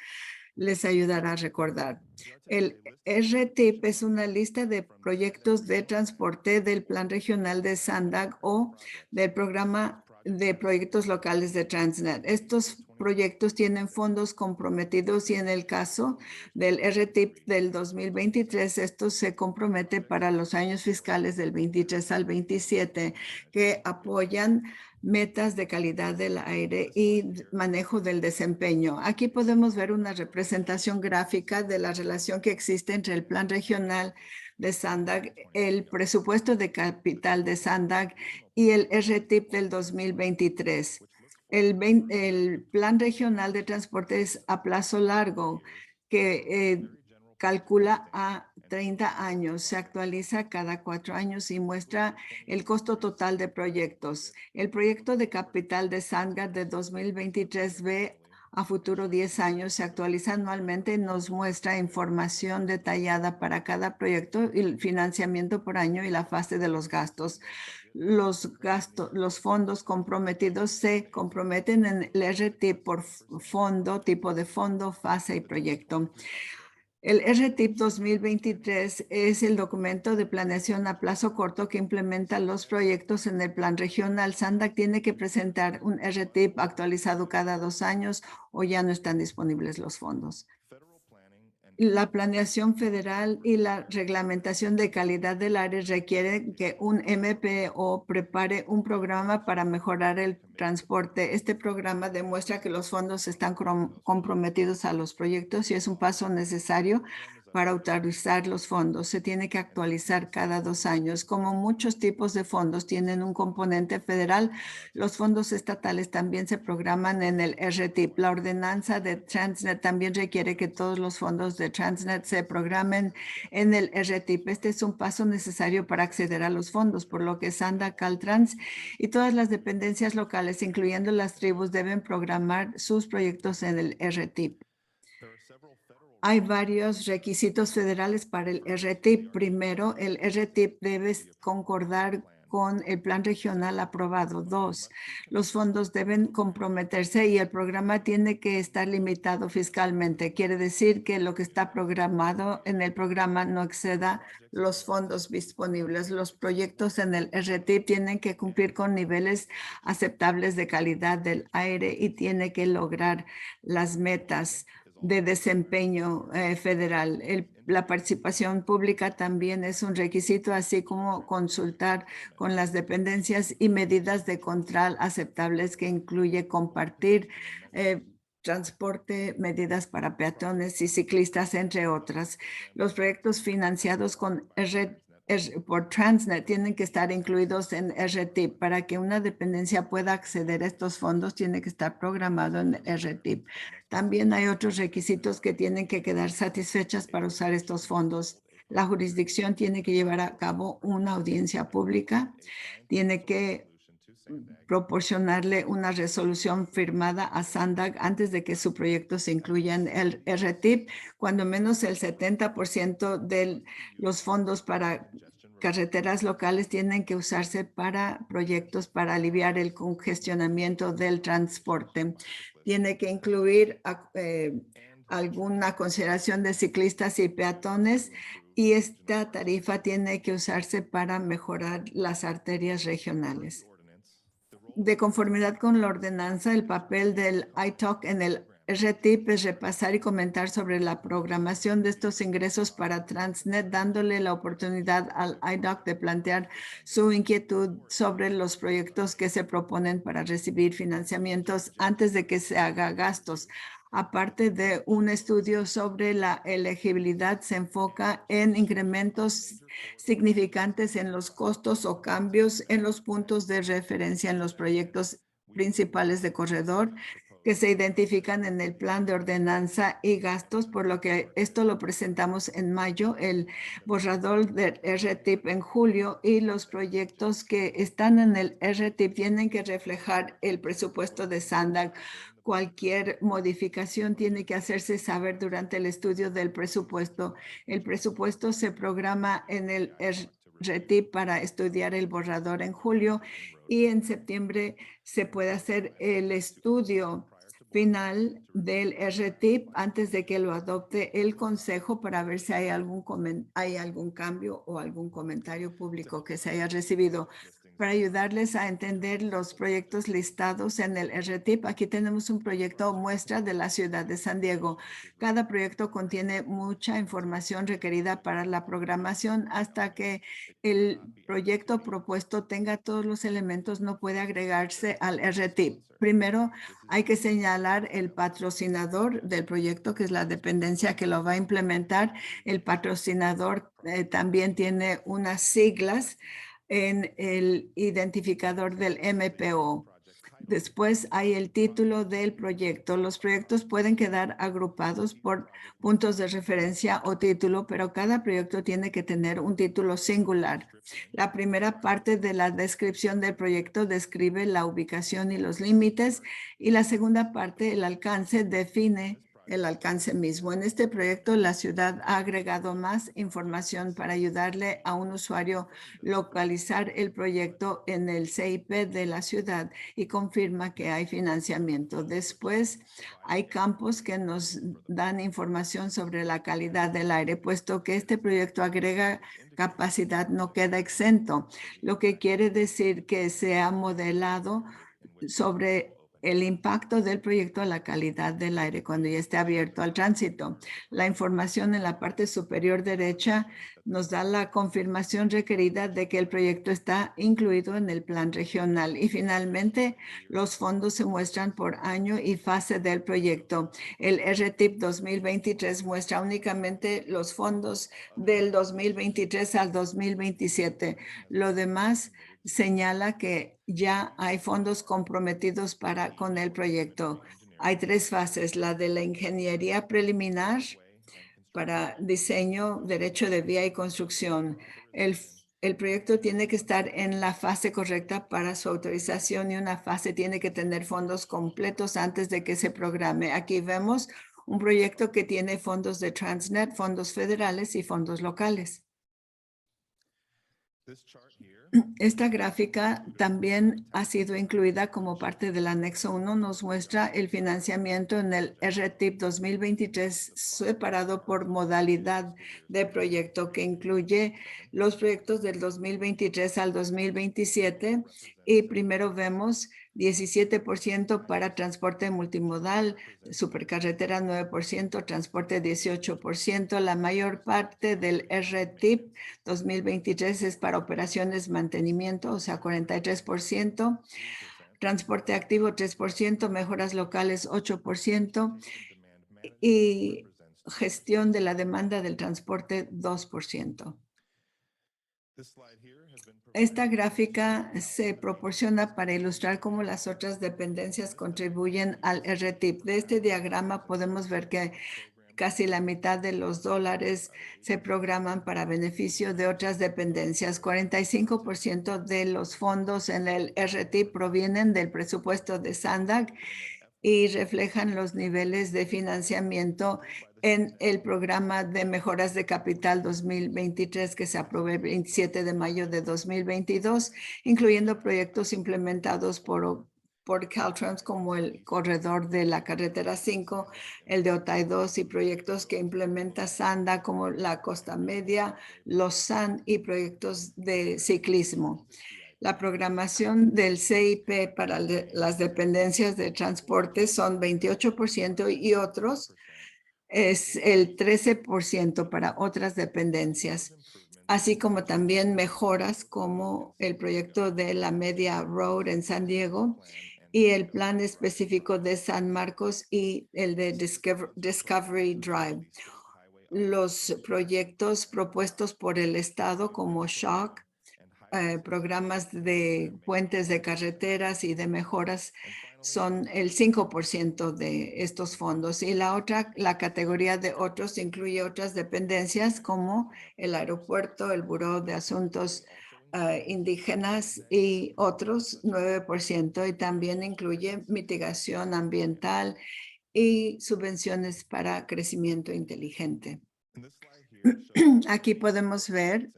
les ayudará a recordar. El RTIP es una lista de proyectos de transporte del Plan Regional de SANDAG o del Programa de Proyectos Locales de Transnet. Estos proyectos tienen fondos comprometidos y en el caso del RTIP del 2023, esto se compromete para los años fiscales del 23 al 27 que apoyan metas de calidad del aire y manejo del desempeño. Aquí podemos ver una representación gráfica de la relación que existe entre el plan regional de SANDAG, el presupuesto de capital de SANDAG y el RTIP del 2023. El plan regional de transporte es a plazo largo que calcula a 30 años, se actualiza cada 4 años y muestra el costo total de proyectos. El proyecto de capital de SANDAG de 2023 ve a futuro 10 años. Se actualiza anualmente y nos muestra información detallada para cada proyecto y el financiamiento por año y la fase de los gastos. Los fondos comprometidos se comprometen en el RTIP por fondo, tipo de fondo, fase y proyecto. El RTIP 2023 es el documento de planeación a plazo corto que implementa los proyectos en el plan regional. SANDAG tiene que presentar un RTIP actualizado cada 2 años o ya no están disponibles los fondos. La planeación federal y la reglamentación de calidad del área requieren que un MPO prepare un programa para mejorar el transporte. Este programa demuestra que los fondos están comprometidos a los proyectos y es un paso necesario para autorizar los fondos. Se tiene que actualizar cada 2 años. Como muchos tipos de fondos tienen un componente federal, los fondos estatales también se programan en el RTIP. La ordenanza de Transnet también requiere que todos los fondos de Transnet se programen en el RTIP. Este es un paso necesario para acceder a los fondos, por lo que SANDAG, Caltrans y todas las dependencias locales, incluyendo las tribus, deben programar sus proyectos en el RTIP. Hay varios requisitos federales para el RTIP. Primero, el RTIP debe concordar con el plan regional aprobado. 2, los fondos deben comprometerse y el programa tiene que estar limitado fiscalmente. Quiere decir que lo que está programado en el programa no exceda los fondos disponibles. Los proyectos en el RTIP tienen que cumplir con niveles aceptables de calidad del aire y tiene que lograr las metas de desempeño federal. La participación pública también es un requisito, así como consultar con las dependencias y medidas de control aceptables que incluye compartir transporte, medidas para peatones y ciclistas, entre otras. Los proyectos financiados por Transnet tienen que estar incluidos en RTIP. Para que una dependencia pueda acceder a estos fondos, tiene que estar programado en RTIP. También hay otros requisitos que tienen que quedar satisfechas para usar estos fondos. La jurisdicción tiene que llevar a cabo una audiencia pública, tiene que proporcionarle una resolución firmada a SANDAG antes de que su proyecto se incluya en el RTIP, cuando menos el 70% de los fondos para carreteras locales tienen que usarse para proyectos para aliviar el congestionamiento del transporte. Tiene que incluir alguna consideración de ciclistas y peatones y esta tarifa tiene que usarse para mejorar las arterias regionales. De conformidad con la ordenanza, el papel del ITOC en el RTIP es repasar y comentar sobre la programación de estos ingresos para Transnet, dándole la oportunidad al IDOC de plantear su inquietud sobre los proyectos que se proponen para recibir financiamientos antes de que se haga gastos. Aparte de un estudio sobre la elegibilidad, se enfoca en incrementos significantes en los costos o cambios en los puntos de referencia en los proyectos principales de corredor que se identifican en el plan de ordenanza y gastos, por lo que esto lo presentamos en mayo, el borrador del RTIP en julio, y los proyectos que están en el RTIP tienen que reflejar el presupuesto de SANDAG. Cualquier modificación tiene que hacerse saber durante el estudio del presupuesto. El presupuesto se programa en el RTIP para estudiar el borrador en julio y en septiembre se puede hacer el estudio final del RTIP antes de que lo adopte el Consejo para ver si hay algún cambio o algún comentario público que se haya recibido. Para ayudarles a entender los proyectos listados en el RTIP, aquí tenemos un proyecto muestra de la ciudad de San Diego. Cada proyecto contiene mucha información requerida para la programación. Hasta que el proyecto propuesto tenga todos los elementos, no puede agregarse al RTIP. Primero, hay que señalar el patrocinador del proyecto, que es la dependencia que lo va a implementar. El patrocinador también tiene unas siglas en el identificador del MPO. Después hay el título del proyecto. Los proyectos pueden quedar agrupados por puntos de referencia o título, pero cada proyecto tiene que tener un título singular. La primera parte de la descripción del proyecto describe la ubicación y los límites, y la segunda parte, el alcance, define el alcance mismo. En este proyecto, la ciudad ha agregado más información para ayudarle a un usuario localizar el proyecto en el CIP de la ciudad y confirma que hay financiamiento. Después, hay campos que nos dan información sobre la calidad del aire, puesto que este proyecto agrega capacidad, no queda exento, lo que quiere decir que se ha modelado sobre el impacto del proyecto a la calidad del aire cuando ya esté abierto al tránsito. La información en la parte superior derecha nos da la confirmación requerida de que el proyecto está incluido en el plan regional. Y finalmente, los fondos se muestran por año y fase del proyecto. El RTIP 2023 muestra únicamente los fondos del 2023 al 2027. Lo demás señala que ya hay fondos comprometidos con el proyecto. Hay 3 fases: la de la ingeniería preliminar para diseño, derecho de vía y construcción. El proyecto tiene que estar en la fase correcta para su autorización, y una fase tiene que tener fondos completos antes de que se programe. Aquí vemos un proyecto que tiene fondos de Transnet, fondos federales y fondos locales. Esta gráfica también ha sido incluida como parte del anexo 1. Nos muestra el financiamiento en el RTIP 2023 separado por modalidad de proyecto, que incluye los proyectos del 2023 al 2027. Y primero vemos 17% para transporte multimodal, supercarretera 9%, transporte 18%. La mayor parte del RTIP 2023 es para operaciones mantenimiento, o sea, 43%, transporte activo 3%, mejoras locales 8% y gestión de la demanda del transporte 2%. Esta gráfica se proporciona para ilustrar cómo las otras dependencias contribuyen al RTIP. De este diagrama podemos ver que casi la mitad de los dólares se programan para beneficio de otras dependencias. 45% de los fondos en el RTIP provienen del presupuesto de SANDAG y reflejan los niveles de financiamiento en el programa de mejoras de capital 2023 que se aprobó el 27 de mayo de 2022, incluyendo proyectos implementados por Caltrans, como el corredor de la carretera 5, el de Otay 2, y proyectos que implementa SANDA como la Costa Media, los SAN y proyectos de ciclismo. La programación del CIP para las dependencias de transporte son 28% y otros es el 13% para otras dependencias, así como también mejoras como el proyecto de la Media Road en San Diego y el plan específico de San Marcos y el de Discovery Drive. Los proyectos propuestos por el Estado como SHOC, programas de puentes de carreteras y de mejoras, son el 5% de estos fondos. Y la categoría de otros incluye otras dependencias como el aeropuerto, el Buró de Asuntos Indígenas y otros 9%, y también incluye mitigación ambiental y subvenciones para crecimiento inteligente. Aquí podemos ver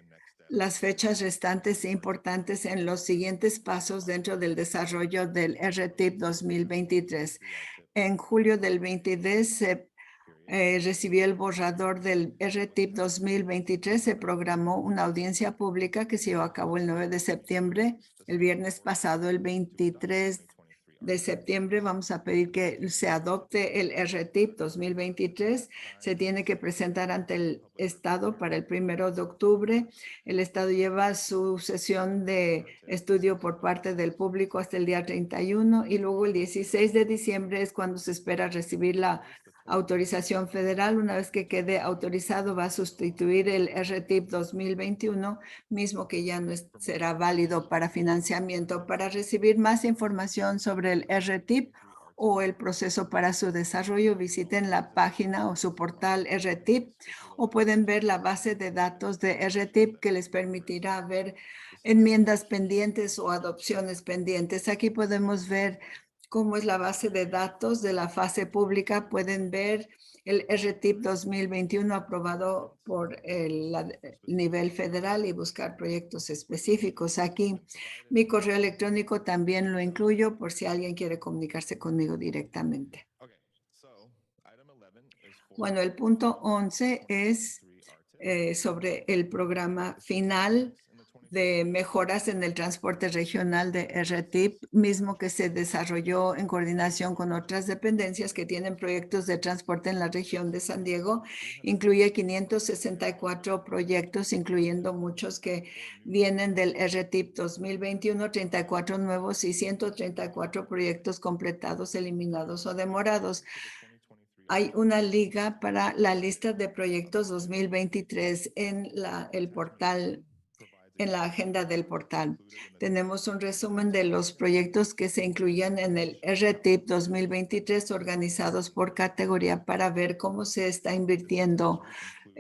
las fechas restantes e importantes en los siguientes pasos dentro del desarrollo del RTIP 2023. En julio del 23 se recibió el borrador del RTIP 2023. Se programó una audiencia pública que se llevó a cabo el 9 de septiembre. El viernes pasado, el 23 de septiembre, vamos a pedir que se adopte el RTIP 2023. Se tiene que presentar ante el Estado para el 1 de octubre. El Estado lleva su sesión de estudio por parte del público hasta el día 31, y luego el 16 de diciembre es cuando se espera recibir la autorización federal. Una vez que quede autorizado, va a sustituir el RTIP 2021, mismo que ya no será válido para financiamiento. Para recibir más información sobre el RTIP o el proceso para su desarrollo, visiten la página o su portal RTIP, o pueden ver la base de datos de RTIP que les permitirá ver enmiendas pendientes o adopciones pendientes. Aquí podemos ver cómo es la base de datos de la fase pública. Pueden ver el RTIP 2021 aprobado por el nivel federal y buscar proyectos específicos. Aquí mi correo electrónico también lo incluyo por si alguien quiere comunicarse conmigo directamente. Bueno, el punto 11 es sobre el programa final de mejoras en el transporte regional de RTIP, mismo que se desarrolló en coordinación con otras dependencias que tienen proyectos de transporte en la región de San Diego. Incluye 564 proyectos, incluyendo muchos que vienen del RTIP 2021, 34 nuevos y 134 proyectos completados, eliminados o demorados. Hay una liga para la lista de proyectos 2023 en el portal, en la agenda del portal. Tenemos un resumen de los proyectos que se incluyen en el RTIP 2023 organizados por categoría para ver cómo se está invirtiendo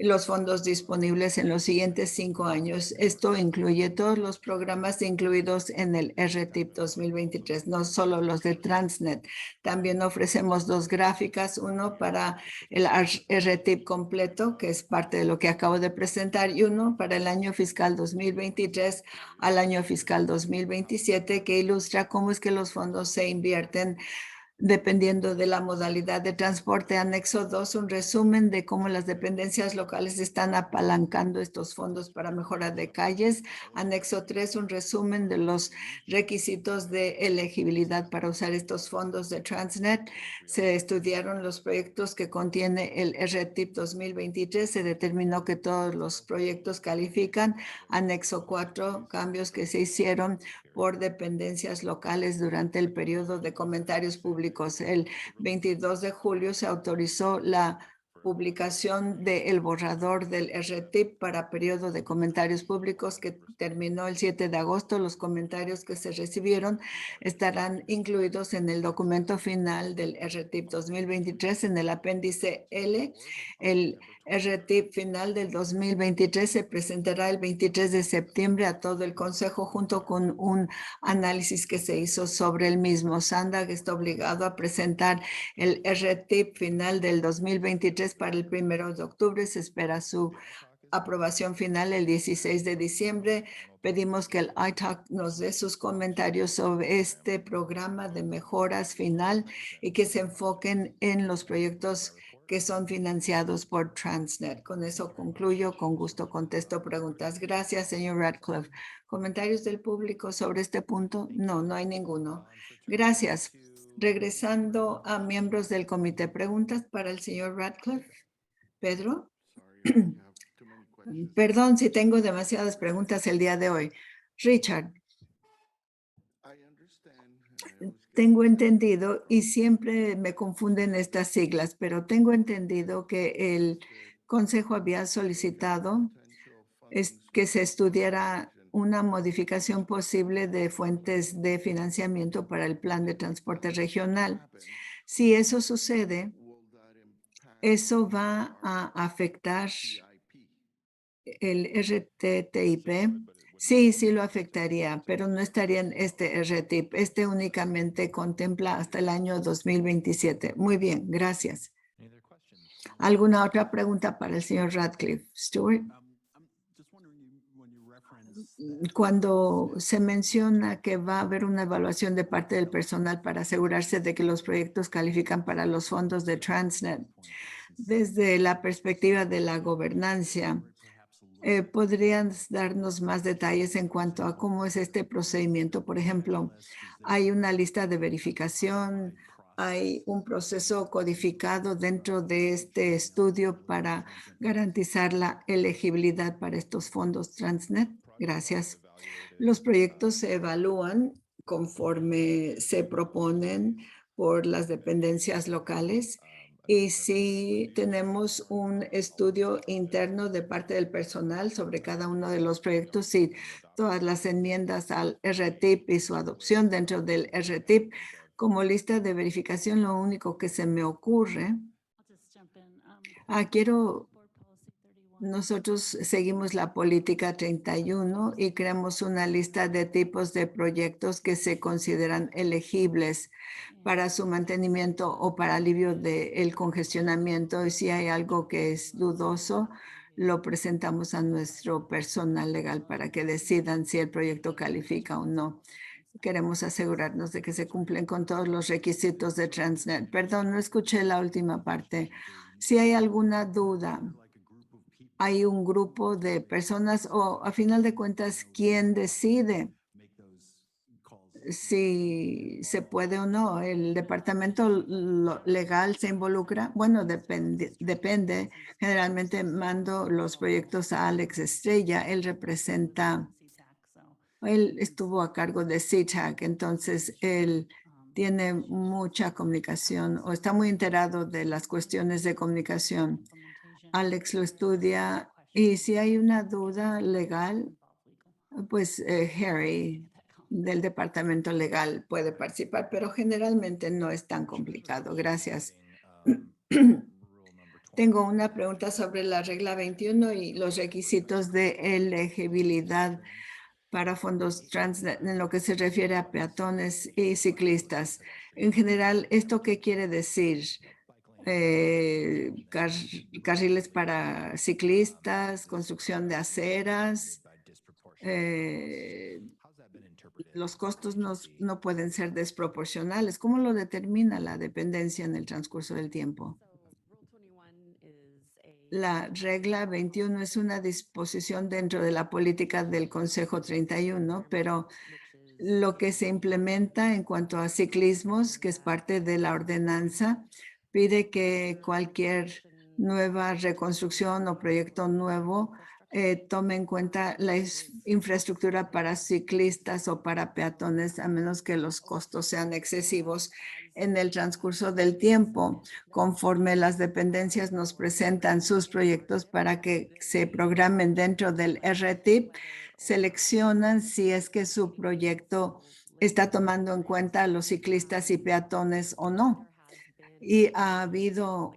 los fondos disponibles en los siguientes 5 años. Esto incluye todos los programas incluidos en el RTIP 2023, no solo los de Transnet. También ofrecemos 2 gráficas, uno para el RTIP completo, que es parte de lo que acabo de presentar, y uno para el año fiscal 2023 al año fiscal 2027, que ilustra cómo es que los fondos se invierten dependiendo de la modalidad de transporte. Anexo 2, un resumen de cómo las dependencias locales están apalancando estos fondos para mejora de calles. Anexo 3, un resumen de los requisitos de elegibilidad para usar estos fondos de Transnet. Se estudiaron los proyectos que contiene el RTIP 2023. Se determinó que todos los proyectos califican. Anexo 4, cambios que se hicieron por dependencias locales durante el periodo de comentarios públicos. El 22 de julio se autorizó la publicación del borrador del RTIP para periodo de comentarios públicos que terminó el 7 de agosto. Los comentarios que se recibieron estarán incluidos en el documento final del RTIP 2023 en el apéndice L. El RTIP final del 2023 se presentará el 23 de septiembre a todo el Consejo junto con un análisis que se hizo sobre el mismo. SANDAG está obligado a presentar el RTIP final del 2023 para el 1 de octubre. Se espera su aprobación final el 16 de diciembre. Pedimos que el ITAC nos dé sus comentarios sobre este programa de mejoras final y que se enfoquen en los proyectos que son financiados por Transnet. Con eso concluyo. Con gusto contesto preguntas. Gracias, señor Radcliffe. ¿Comentarios del público sobre este punto? No, no hay ninguno. Gracias. Regresando a miembros del comité, preguntas para el señor Radcliffe. Pedro. Perdón si tengo demasiadas preguntas el día de hoy. Richard. Tengo entendido, y siempre me confunden estas siglas, pero tengo entendido que el Consejo había solicitado que se estudiara una modificación posible de fuentes de financiamiento para el plan de transporte regional. Si eso sucede, ¿eso va a afectar el RTTIP? Sí, sí lo afectaría, pero no estaría en este RTIP. Este únicamente contempla hasta el año 2027. Muy bien, gracias. ¿Alguna otra pregunta para el señor Radcliffe? Stuart. Cuando se menciona que va a haber una evaluación de parte del personal para asegurarse de que los proyectos califican para los fondos de Transnet, desde la perspectiva de la gobernanza, ¿podrían darnos más detalles en cuanto a cómo es este procedimiento? Por ejemplo, ¿hay una lista de verificación? ¿Hay un proceso codificado dentro de este estudio para garantizar la elegibilidad para estos fondos Transnet? Gracias. Los proyectos se evalúan conforme se proponen por las dependencias locales Y sí tenemos un estudio interno de parte del personal sobre cada uno de los proyectos y todas las enmiendas al RTIP y su adopción dentro del RTIP. Como lista de verificación, lo único que se me ocurre, quiero nosotros seguimos la política 31 y creamos una lista de tipos de proyectos que se consideran elegibles para su mantenimiento o para alivio del congestionamiento. Y si hay algo que es dudoso, lo presentamos a nuestro personal legal para que decidan si el proyecto califica o no. Queremos asegurarnos de que se cumplen con todos los requisitos de Transnet. Perdón, no escuché la última parte. Si hay alguna duda, hay un grupo de personas o a final de cuentas, ¿quién decide si se puede o no? ¿El departamento legal se involucra? Bueno, depende. Generalmente mando los proyectos a Alex Estrella. Él estuvo a cargo de CITAC, entonces él tiene mucha comunicación o está muy enterado de las cuestiones de comunicación. Alex lo estudia y si hay una duda legal, pues Harry del departamento legal puede participar, pero generalmente no es tan complicado. Gracias. Tengo una pregunta sobre la regla 21 y los requisitos de elegibilidad para fondos Transnet en lo que se refiere a peatones y ciclistas. En general, ¿esto qué quiere decir? Carriles para ciclistas, construcción de aceras. Los costos no pueden ser desproporcionales. ¿Cómo lo determina la dependencia en el transcurso del tiempo? La regla 21 es una disposición dentro de la política del Consejo 31, pero lo que se implementa en cuanto a ciclismos, que es parte de la ordenanza, pide que cualquier nueva reconstrucción o proyecto nuevo tome en cuenta la infraestructura para ciclistas o para peatones, a menos que los costos sean excesivos en el transcurso del tiempo, conforme las dependencias nos presentan sus proyectos para que se programen dentro del RTIP. Seleccionan si es que su proyecto está tomando en cuenta a los ciclistas y peatones o no. Y ha habido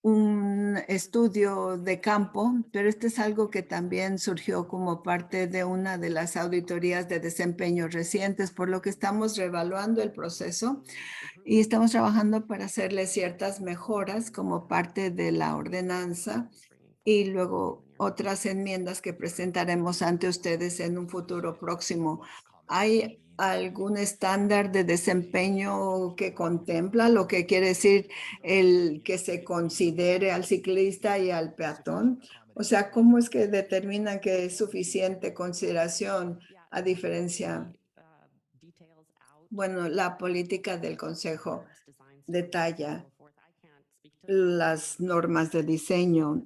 un estudio de campo, pero este es algo que también surgió como parte de una de las auditorías de desempeño recientes, por lo que estamos reevaluando el proceso y estamos trabajando para hacerle ciertas mejoras como parte de la ordenanza y luego otras enmiendas que presentaremos ante ustedes en un futuro próximo. ¿Hay algún estándar de desempeño que contempla lo que quiere decir el que se considere al ciclista y al peatón? O sea, ¿cómo es que determinan que es suficiente consideración a diferencia? Bueno, la política del Consejo detalla las normas de diseño.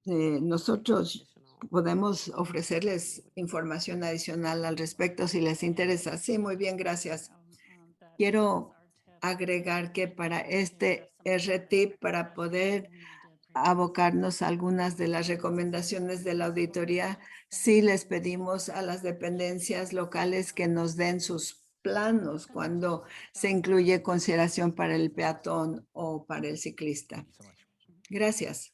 Nosotros podemos ofrecerles información adicional al respecto si les interesa. Sí, muy bien, gracias. Quiero agregar que para este RTIP, para poder abocarnos a algunas de las recomendaciones de la auditoría, sí les pedimos a las dependencias locales que nos den sus planos cuando se incluye consideración para el peatón o para el ciclista. Gracias.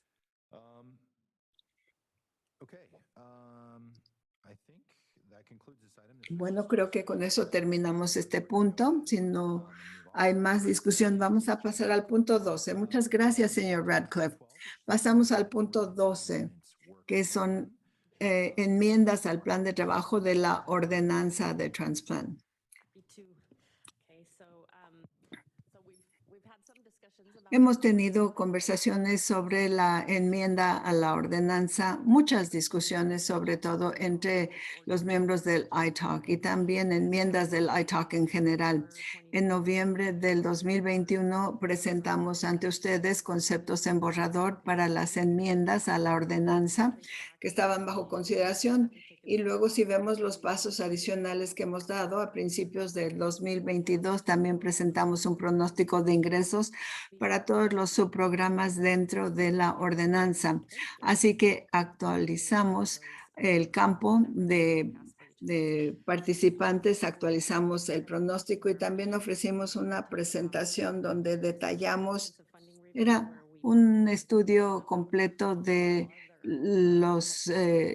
Bueno, creo que con eso terminamos este punto. Si no hay más discusión, vamos a pasar al punto 12. Muchas gracias, señor Radcliffe. Pasamos al punto 12, que son enmiendas al plan de trabajo de la ordenanza de Transplan. Hemos tenido conversaciones sobre la enmienda a la ordenanza, muchas discusiones, sobre todo entre los miembros del ITALC y también enmiendas del ITALC en general. En noviembre del 2021 presentamos ante ustedes conceptos en borrador para las enmiendas a la ordenanza que estaban bajo consideración. Y luego, si vemos los pasos adicionales que hemos dado a principios del 2022, también presentamos un pronóstico de ingresos para para todos los subprogramas dentro de la ordenanza. Así que actualizamos el campo de participantes, actualizamos el pronóstico y también ofrecimos una presentación donde detallamos, era un estudio completo de los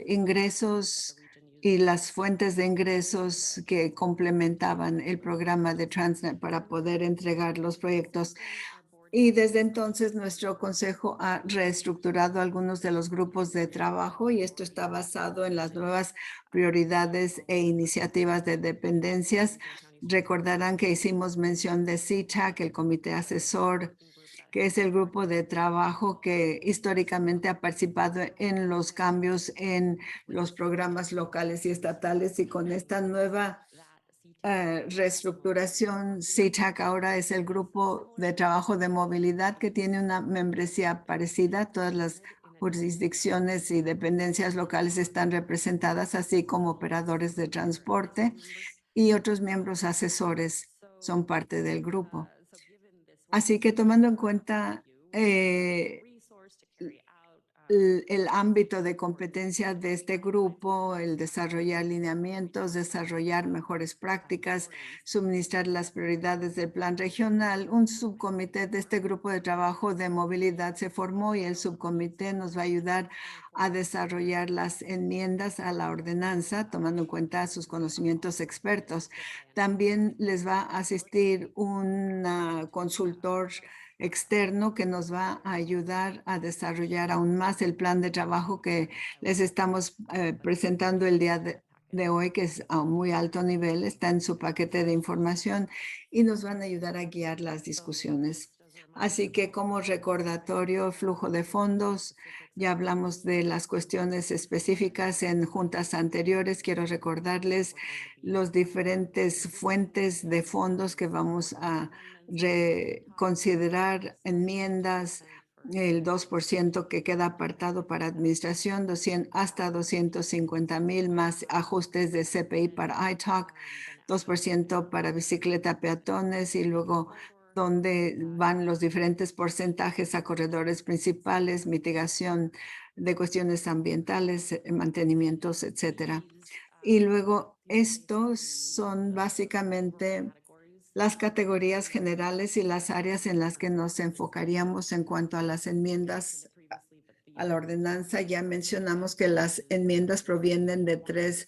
ingresos y las fuentes de ingresos que complementaban el programa de Transnet para poder entregar los proyectos. Y desde entonces nuestro consejo ha reestructurado algunos de los grupos de trabajo y esto está basado en las nuevas prioridades e iniciativas de dependencias. Recordarán que hicimos mención de CTAC, el comité asesor, que es el grupo de trabajo que históricamente ha participado en los cambios en los programas locales y estatales, y con esta nueva reestructuración, CTAC ahora es el grupo de trabajo de movilidad que tiene una membresía parecida. Todas las jurisdicciones y dependencias locales están representadas, así como operadores de transporte y otros miembros asesores son parte del grupo. Así que tomando en cuenta el ámbito de competencia de este grupo, el desarrollar lineamientos, desarrollar mejores prácticas, suministrar las prioridades del plan regional. Un subcomité de este grupo de trabajo de movilidad se formó y el subcomité nos va a ayudar a desarrollar las enmiendas a la ordenanza, tomando en cuenta sus conocimientos expertos. También les va a asistir un consultor externo que nos va a ayudar a desarrollar aún más el plan de trabajo que les estamos presentando el día de hoy, que es a un muy alto nivel, está en su paquete de información y nos van a ayudar a guiar las discusiones. Así que como recordatorio, flujo de fondos, ya hablamos de las cuestiones específicas en juntas anteriores. Quiero recordarles los diferentes fuentes de fondos que vamos a reconsiderar, enmiendas, el 2% que queda apartado para administración, hasta 250,000 más ajustes de CPI para iTalk, 2% para bicicleta, peatones y luego donde van los diferentes porcentajes a corredores principales, mitigación de cuestiones ambientales, mantenimientos, etcétera. Y luego estos son básicamente las categorías generales y las áreas en las que nos enfocaríamos en cuanto a las enmiendas a la ordenanza. Ya mencionamos que las enmiendas provienen de 3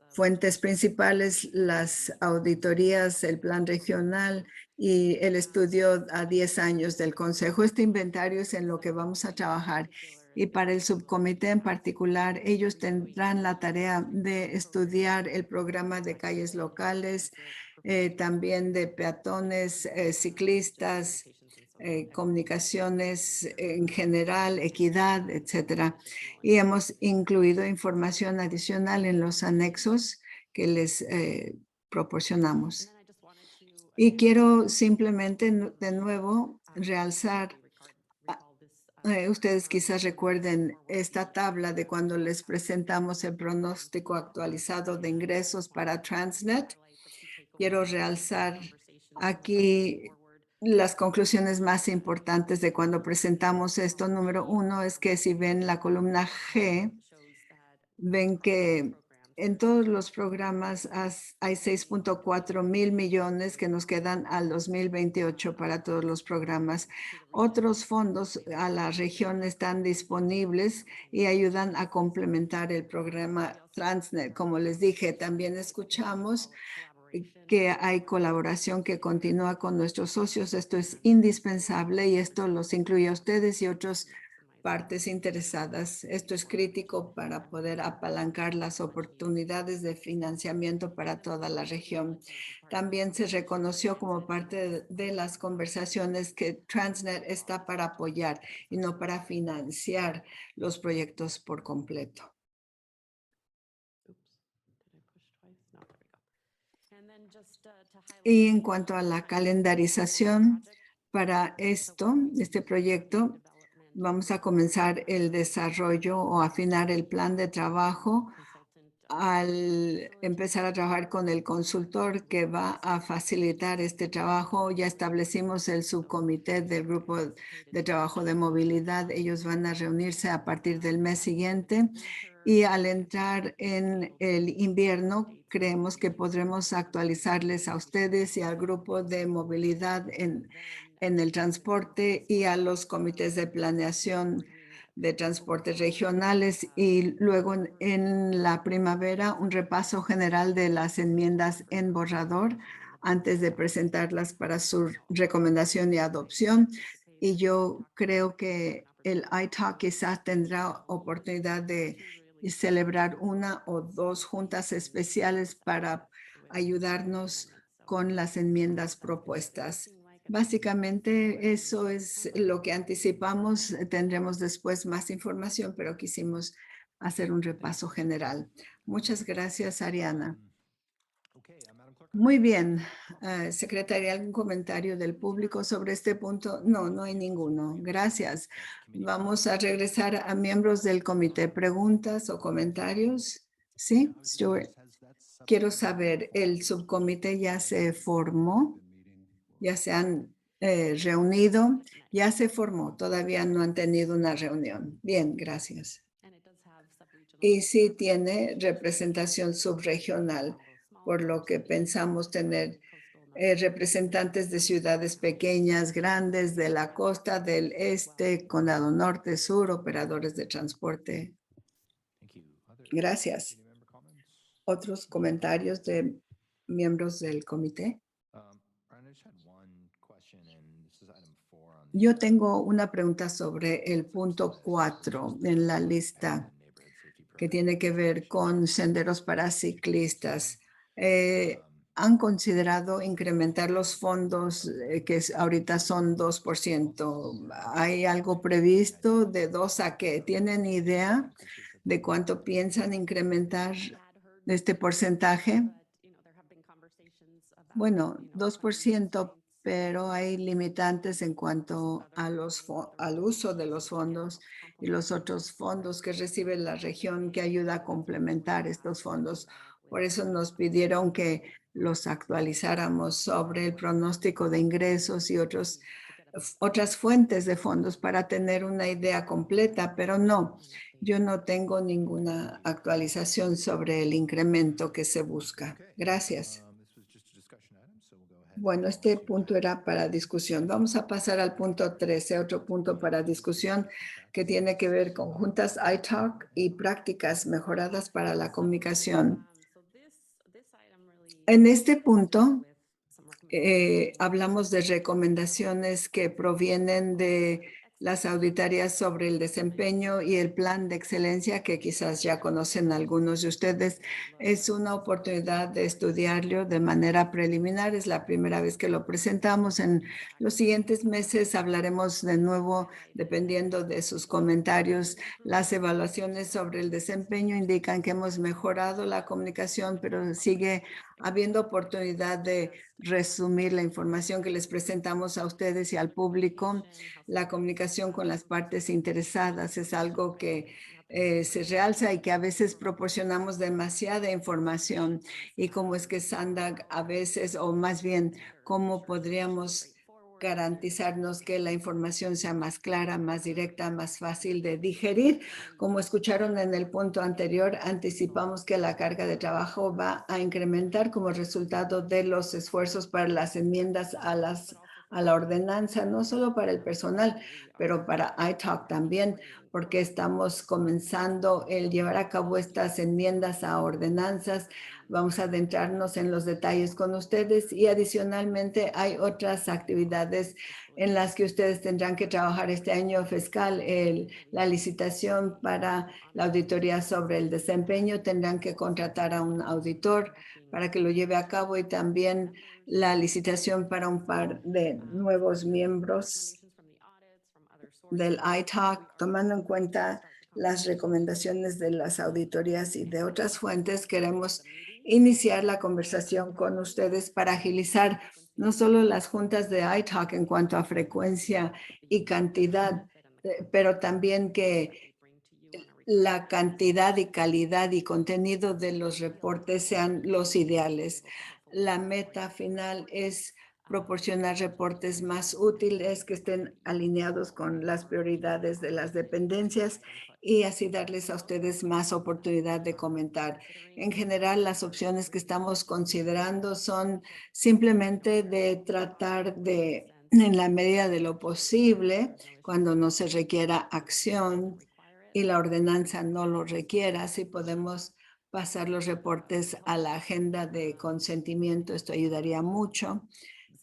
fuentes principales: las auditorías, el plan regional y el estudio a 10 años del Consejo. Este inventario es en lo que vamos a trabajar. Y para el subcomité en particular, ellos tendrán la tarea de estudiar el programa de calles locales, también de peatones, ciclistas, comunicaciones en general, equidad, etcétera. Y hemos incluido información adicional en los anexos que les proporcionamos. Y quiero simplemente de nuevo realzar, ustedes quizás recuerden esta tabla de cuando les presentamos el pronóstico actualizado de ingresos para Transnet. Quiero realzar aquí las conclusiones más importantes de cuando presentamos esto. Número 1 es que si ven la columna G, ven que en todos los programas hay 6.4 mil millones que nos quedan al 2028 para todos los programas. Otros fondos a la región están disponibles y ayudan a complementar el programa Transnet. Como les dije, también escuchamos que hay colaboración que continúa con nuestros socios. Esto es indispensable y esto los incluye a ustedes y otras partes interesadas. Esto es crítico para poder apalancar las oportunidades de financiamiento para toda la región. También se reconoció como parte de las conversaciones que Transnet está para apoyar y no para financiar los proyectos por completo. Y en cuanto a la calendarización para este proyecto, vamos a comenzar el desarrollo o afinar el plan de trabajo al empezar a trabajar con el consultor que va a facilitar este trabajo. Ya establecimos el subcomité del grupo de trabajo de movilidad. Ellos van a reunirse a partir del mes siguiente y al entrar en el invierno, creemos que podremos actualizarles a ustedes y al grupo de movilidad en el transporte y a los comités de planeación de transportes regionales y luego en la primavera un repaso general de las enmiendas en borrador antes de presentarlas para su recomendación y adopción. Y yo creo que el ITALK quizás tendrá oportunidad de celebrar una o dos juntas especiales para ayudarnos con las enmiendas propuestas. Básicamente eso es lo que anticipamos. Tendremos después más información, pero quisimos hacer un repaso general. Muchas gracias, Ariana. Muy bien. Secretaria, ¿algún comentario del público sobre este punto? No, no hay ninguno. Gracias. Vamos a regresar a miembros del comité. ¿Preguntas o comentarios? Sí, Stuart. Quiero saber, ¿el subcomité ya se formó? ¿Ya se han reunido? Ya se formó, todavía no han tenido una reunión. Bien, gracias. Y sí tiene representación subregional, por lo que pensamos tener representantes de ciudades pequeñas, grandes, de la costa, del este, condado norte, sur, operadores de transporte. Gracias. ¿Otros comentarios de miembros del comité? Yo tengo una pregunta sobre el punto 4 en la lista que tiene que ver con senderos para ciclistas. ¿Han considerado incrementar los fondos que ahorita son 2%? ¿Hay algo previsto de 2 a qué? ¿Tienen idea de cuánto piensan incrementar este porcentaje? Bueno, 2%, pero hay limitantes en cuanto a al uso de los fondos y los otros fondos que recibe la región que ayuda a complementar estos fondos. Por eso nos pidieron que los actualizáramos sobre el pronóstico de ingresos y otras fuentes de fondos para tener una idea completa, pero no, yo no tengo ninguna actualización sobre el incremento que se busca. Gracias. Bueno, este punto era para discusión. Vamos a pasar al punto 13, otro punto para discusión que tiene que ver con juntas ITALK y prácticas mejoradas para la comunicación. En este punto, hablamos de recomendaciones que provienen de las auditorías sobre el desempeño y el plan de excelencia que quizás ya conocen algunos de ustedes. Es una oportunidad de estudiarlo de manera preliminar. Es la primera vez que lo presentamos. En los siguientes meses hablaremos de nuevo, dependiendo de sus comentarios. Las evaluaciones sobre el desempeño indican que hemos mejorado la comunicación, pero sigue habiendo oportunidad de resumir la información que les presentamos a ustedes y al público. La comunicación con las partes interesadas es algo que se realza y que a veces proporcionamos demasiada información, y cómo es que SANDAG a veces, o más bien, cómo podríamos garantizarnos que la información sea más clara, más directa, más fácil de digerir. Como escucharon en el punto anterior, anticipamos que la carga de trabajo va a incrementar como resultado de los esfuerzos para las enmiendas a la ordenanza, no solo para el personal, pero para ITALK también, porque estamos comenzando el llevar a cabo estas enmiendas a ordenanzas. Vamos a adentrarnos en los detalles con ustedes y adicionalmente hay otras actividades en las que ustedes tendrán que trabajar este año fiscal. La licitación para la auditoría sobre el desempeño, tendrán que contratar a un auditor para que lo lleve a cabo, y también la licitación para un par de nuevos miembros del ITALK, tomando en cuenta las recomendaciones de las auditorías y de otras fuentes. Queremos iniciar la conversación con ustedes para agilizar no solo las juntas de ITALK en cuanto a frecuencia y cantidad, pero también que la cantidad y calidad y contenido de los reportes sean los ideales. La meta final es proporcionar reportes más útiles que estén alineados con las prioridades de las dependencias y así darles a ustedes más oportunidad de comentar. En general, las opciones que estamos considerando son simplemente de tratar de, en la medida de lo posible, cuando no se requiera acción y la ordenanza no lo requiera, si podemos pasar los reportes a la agenda de consentimiento, esto ayudaría mucho.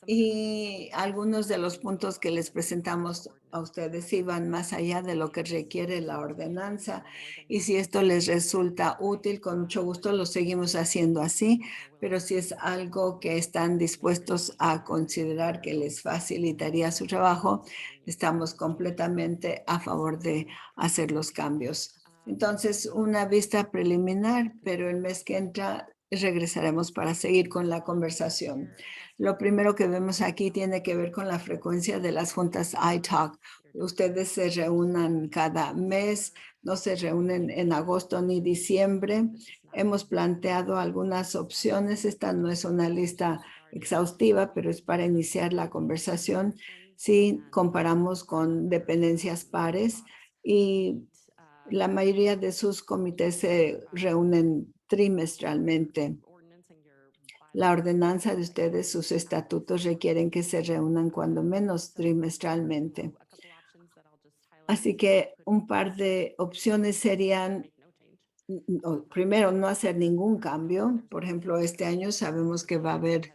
Y algunos de los puntos que les presentamos a ustedes iban más allá de lo que requiere la ordenanza. Y si esto les resulta útil, con mucho gusto lo seguimos haciendo así. Pero si es algo que están dispuestos a considerar que les facilitaría su trabajo, estamos completamente a favor de hacer los cambios. Entonces, una vista preliminar, pero el mes que entra regresaremos para seguir con la conversación. Lo primero que vemos aquí tiene que ver con la frecuencia de las juntas iTalk. Ustedes se reúnan cada mes, no se reúnen en agosto ni diciembre. Hemos planteado algunas opciones. Esta no es una lista exhaustiva, pero es para iniciar la conversación si comparamos con dependencias pares y la mayoría de sus comités se reúnen trimestralmente. La ordenanza de ustedes, sus estatutos requieren que se reúnan cuando menos trimestralmente. Así que un par de opciones serían, primero, no hacer ningún cambio. Por ejemplo, este año sabemos que va a haber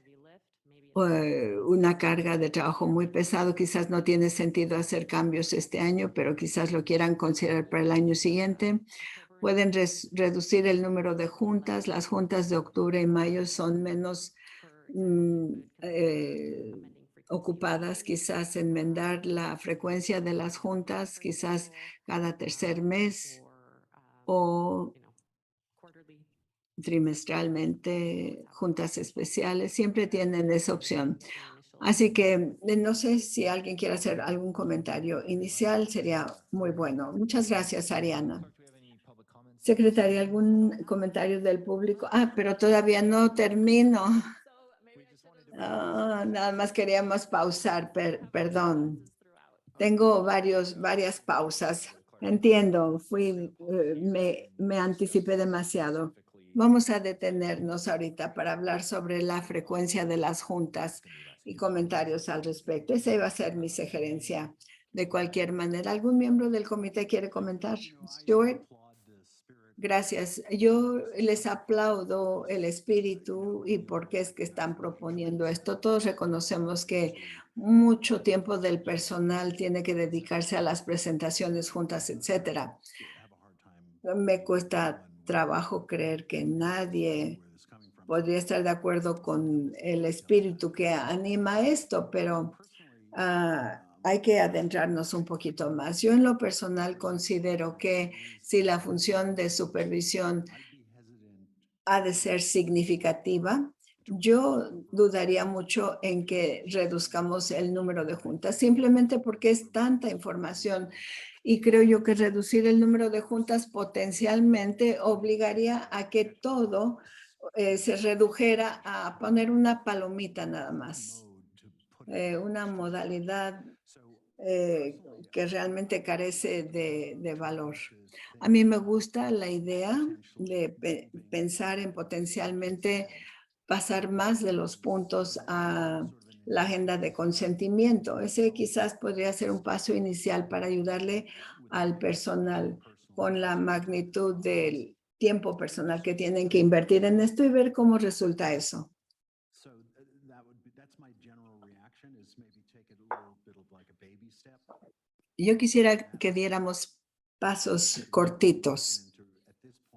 una carga de trabajo muy pesado. Quizás no tiene sentido hacer cambios este año, pero quizás lo quieran considerar para el año siguiente. Pueden reducir el número de juntas. Las juntas de octubre y mayo son menos ocupadas, quizás enmendar la frecuencia de las juntas, quizás cada tercer mes o trimestralmente, juntas especiales, siempre tienen esa opción. Así que no sé si alguien quiere hacer algún comentario inicial, sería muy bueno. Muchas gracias, Ariana. Secretaria, ¿algún comentario del público? Pero todavía no termino. Nada más queríamos pausar, perdón. Tengo varias pausas. Entiendo, me anticipé demasiado. Vamos a detenernos ahorita para hablar sobre la frecuencia de las juntas y comentarios al respecto. Esa iba a ser mi sugerencia. De cualquier manera, ¿algún miembro del comité quiere comentar? Stuart. Gracias. Yo les aplaudo el espíritu y por qué es que están proponiendo esto. Todos reconocemos que mucho tiempo del personal tiene que dedicarse a las presentaciones juntas, etcétera. Me cuesta trabajo creer que nadie podría estar de acuerdo con el espíritu que anima esto, pero hay que adentrarnos un poquito más. Yo en lo personal considero que si la función de supervisión ha de ser significativa, yo dudaría mucho en que reduzcamos el número de juntas, simplemente porque es tanta información. Y creo yo que reducir el número de juntas potencialmente obligaría a que todo se redujera a poner una palomita nada más, una modalidad que realmente carece de valor. A mí me gusta la idea de pensar en potencialmente pasar más de los puntos a la agenda de consentimiento. Ese quizás podría ser un paso inicial para ayudarle al personal con la magnitud del tiempo personal que tienen que invertir en esto y ver cómo resulta eso. Yo quisiera que diéramos pasos cortitos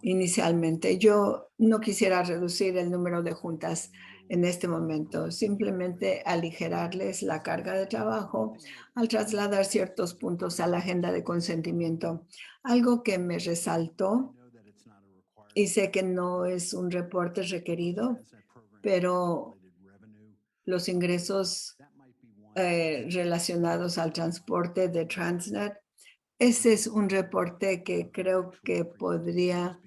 inicialmente. Yo no quisiera reducir el número de juntas en este momento, simplemente aligerarles la carga de trabajo al trasladar ciertos puntos a la agenda de consentimiento. Algo que me resaltó, y sé que no es un reporte requerido, pero los ingresos relacionados al transporte de Transnet Ese es un reporte que creo que podría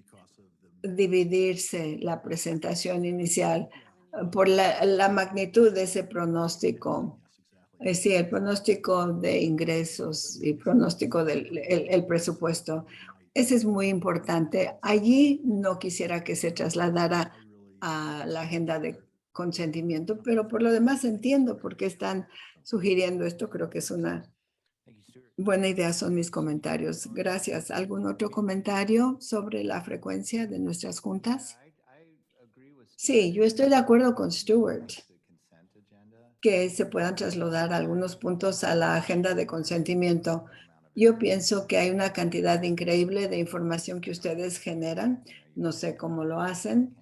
dividirse la presentación inicial por la magnitud de ese pronóstico. Sí, el pronóstico de ingresos y pronóstico del el presupuesto. Ese es muy importante. Allí no quisiera que se trasladara a la agenda de consentimiento, pero por lo demás entiendo por qué están sugiriendo esto. Creo que es una buena idea, son mis comentarios. Gracias. ¿Algún otro comentario sobre la frecuencia de nuestras juntas? Sí, yo estoy de acuerdo con Stuart que se puedan trasladar algunos puntos a la agenda de consentimiento. Yo pienso que hay una cantidad increíble de información que ustedes generan. No sé cómo lo hacen.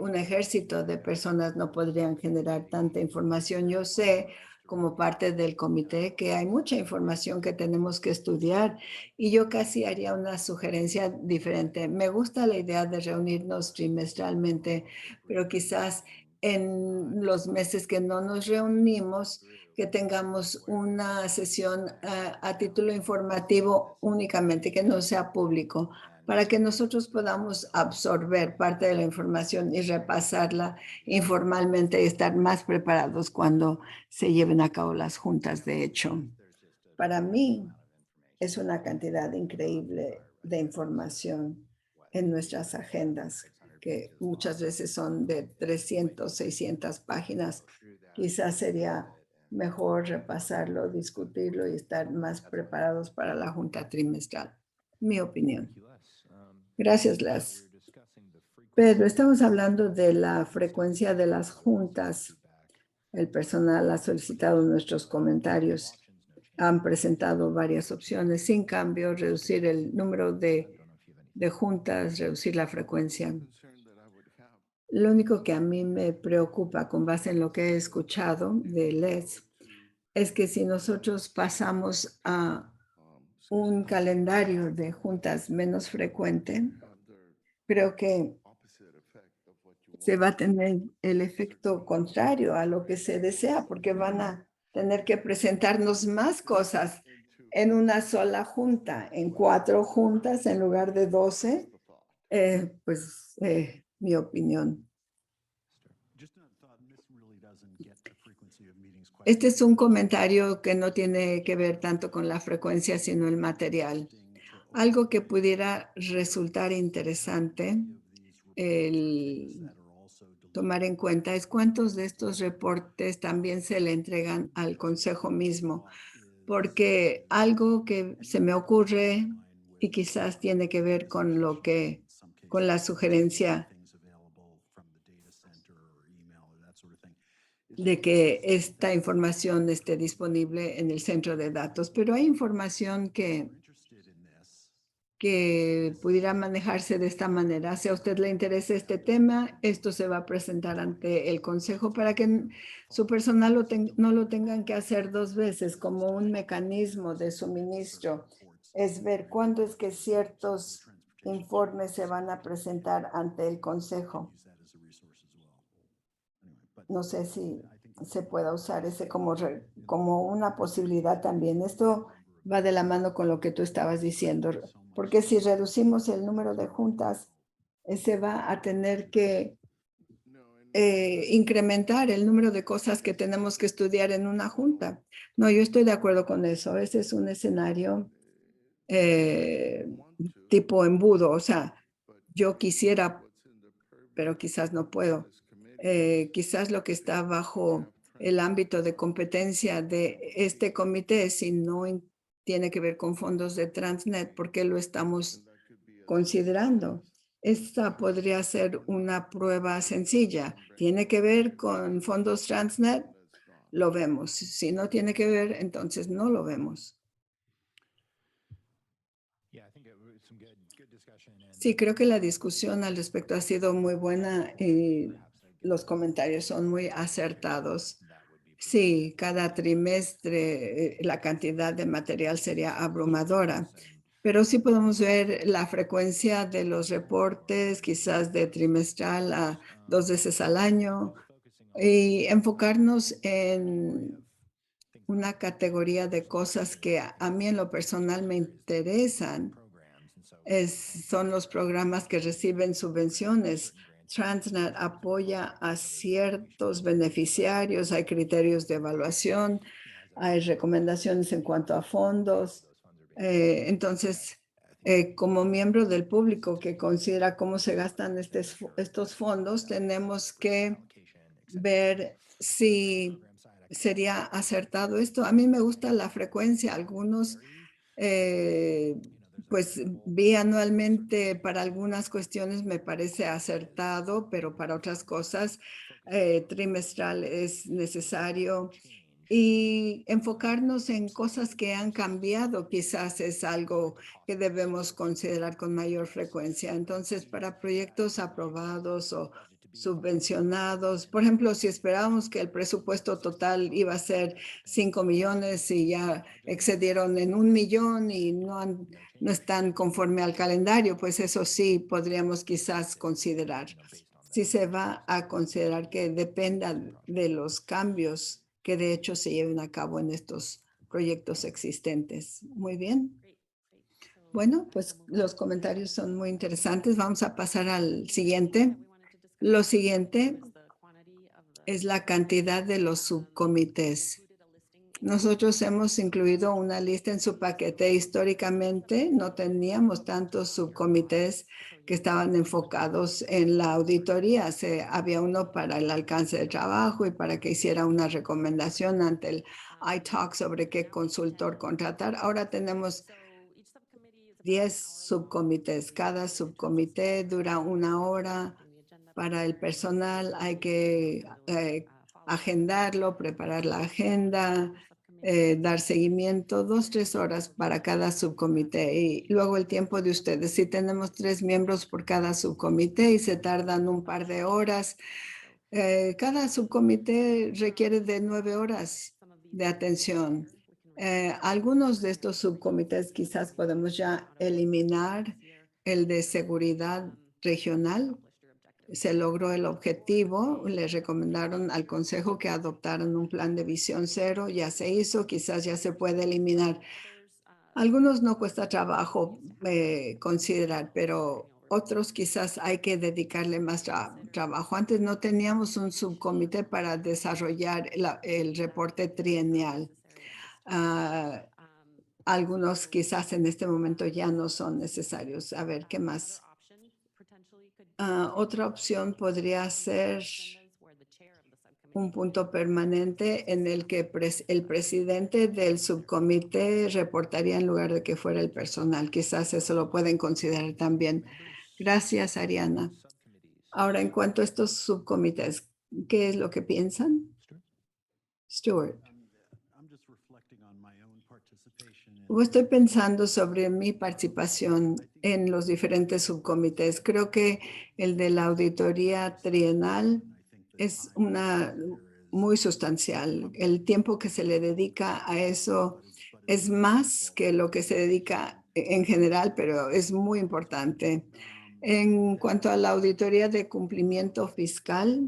Un ejército de personas no podrían generar tanta información. Yo sé, como parte del comité, que hay mucha información que tenemos que estudiar y yo casi haría una sugerencia diferente. Me gusta la idea de reunirnos trimestralmente, pero quizás en los meses que no nos reunimos, que tengamos una sesión a título informativo únicamente, que no sea público, para que nosotros podamos absorber parte de la información y repasarla informalmente y estar más preparados cuando se lleven a cabo las juntas. De hecho, para mí es una cantidad increíble de información en nuestras agendas, que muchas veces son de 300, 600 páginas. Quizás sería mejor repasarlo, discutirlo y estar más preparados para la junta trimestral. Mi opinión. Gracias, Les. Pedro, estamos hablando de la frecuencia de las juntas. El personal ha solicitado nuestros comentarios. Han presentado varias opciones. Sin cambio, reducir el número de juntas, reducir la frecuencia. Lo único que a mí me preocupa con base en lo que he escuchado de Les es que si nosotros pasamos a un calendario de juntas menos frecuente, creo que se va a tener el efecto contrario a lo que se desea, porque van a tener que presentarnos más cosas en una sola junta, en 4 juntas en lugar de 12. Mi opinión. Este es un comentario que no tiene que ver tanto con la frecuencia, sino el material. Algo que pudiera resultar interesante el tomar en cuenta es cuántos de estos reportes también se le entregan al consejo mismo, porque algo que se me ocurre y quizás tiene que ver con con la sugerencia de que esta información esté disponible en el centro de datos, pero hay información que pudiera manejarse de esta manera. Si a usted le interesa este tema, esto se va a presentar ante el consejo para que su personal no lo tengan que hacer 2 veces como un mecanismo de suministro. Es ver cuándo es que ciertos informes se van a presentar ante el consejo. No sé si se pueda usar ese como una posibilidad también. Esto va de la mano con lo que tú estabas diciendo, porque si reducimos el número de juntas, se va a tener que incrementar el número de cosas que tenemos que estudiar en una junta. No, yo estoy de acuerdo con eso. Ese es un escenario tipo embudo. O sea, yo quisiera, pero quizás no puedo. Quizás lo que está bajo el ámbito de competencia de este comité, si no tiene que ver con fondos de Transnet, ¿por qué lo estamos considerando? Esta podría ser una prueba sencilla. ¿Tiene que ver con fondos Transnet? Lo vemos. Si no tiene que ver, entonces no lo vemos. Sí, creo que la discusión al respecto ha sido muy buena y los comentarios son muy acertados. Sí, cada trimestre la cantidad de material sería abrumadora, pero sí podemos ver la frecuencia de los reportes, quizás de trimestral a 2 veces al año, y enfocarnos en una categoría de cosas que a mí en lo personal me interesan. Son los programas que reciben subvenciones. Transnet apoya a ciertos beneficiarios, hay criterios de evaluación, hay recomendaciones en cuanto a fondos. Entonces, como miembro del público que considera cómo se gastan estos fondos, tenemos que ver si sería acertado esto. A mí me gusta la frecuencia. Algunos, pues bianualmente para algunas cuestiones me parece acertado, pero para otras cosas trimestral es necesario. Y enfocarnos en cosas que han cambiado quizás es algo que debemos considerar con mayor frecuencia. Entonces, para proyectos aprobados o subvencionados, por ejemplo, si esperábamos que el presupuesto total iba a ser 5 millones y ya excedieron en 1 millón y no están conforme al calendario, pues eso sí podríamos quizás considerar. Si se va a considerar que dependa de los cambios que de hecho se lleven a cabo en estos proyectos existentes. Muy bien. Bueno, pues los comentarios son muy interesantes. Vamos a pasar al siguiente. Lo siguiente es la cantidad de los subcomités. Nosotros hemos incluido una lista en su paquete. Históricamente no teníamos tantos subcomités que estaban enfocados en la auditoría. Había uno para el alcance de trabajo y para que hiciera una recomendación ante el iTalk sobre qué consultor contratar. Ahora tenemos 10 subcomités. Cada subcomité dura 1 hora. Para el personal hay que agendarlo, preparar la agenda, dar seguimiento, 2, 3 horas para cada subcomité. Y luego el tiempo de ustedes. Si tenemos 3 miembros por cada subcomité y se tardan un par de horas, cada subcomité requiere de 9 horas de atención. Algunos de estos subcomités quizás podemos ya eliminar. El de seguridad regional se logró el objetivo. Le recomendaron al Consejo que adoptaran un plan de visión cero. Ya se hizo, quizás ya se puede eliminar. Algunos no cuesta trabajo considerar, pero otros quizás hay que dedicarle más trabajo. Antes no teníamos un subcomité para desarrollar el reporte trienal. Algunos quizás en este momento ya no son necesarios. A ver, ¿qué más? Otra opción podría ser un punto permanente en el que el presidente del subcomité reportaría en lugar de que fuera el personal. Quizás eso lo pueden considerar también. Gracias, Ariana. Ahora, en cuanto a estos subcomités, ¿qué es lo que piensan? Stuart. Estoy pensando sobre mi participación en los diferentes subcomités. Creo que el de la auditoría trienal es muy sustancial. El tiempo que se le dedica a eso es más que lo que se dedica en general, pero es muy importante. En cuanto a la auditoría de cumplimiento fiscal,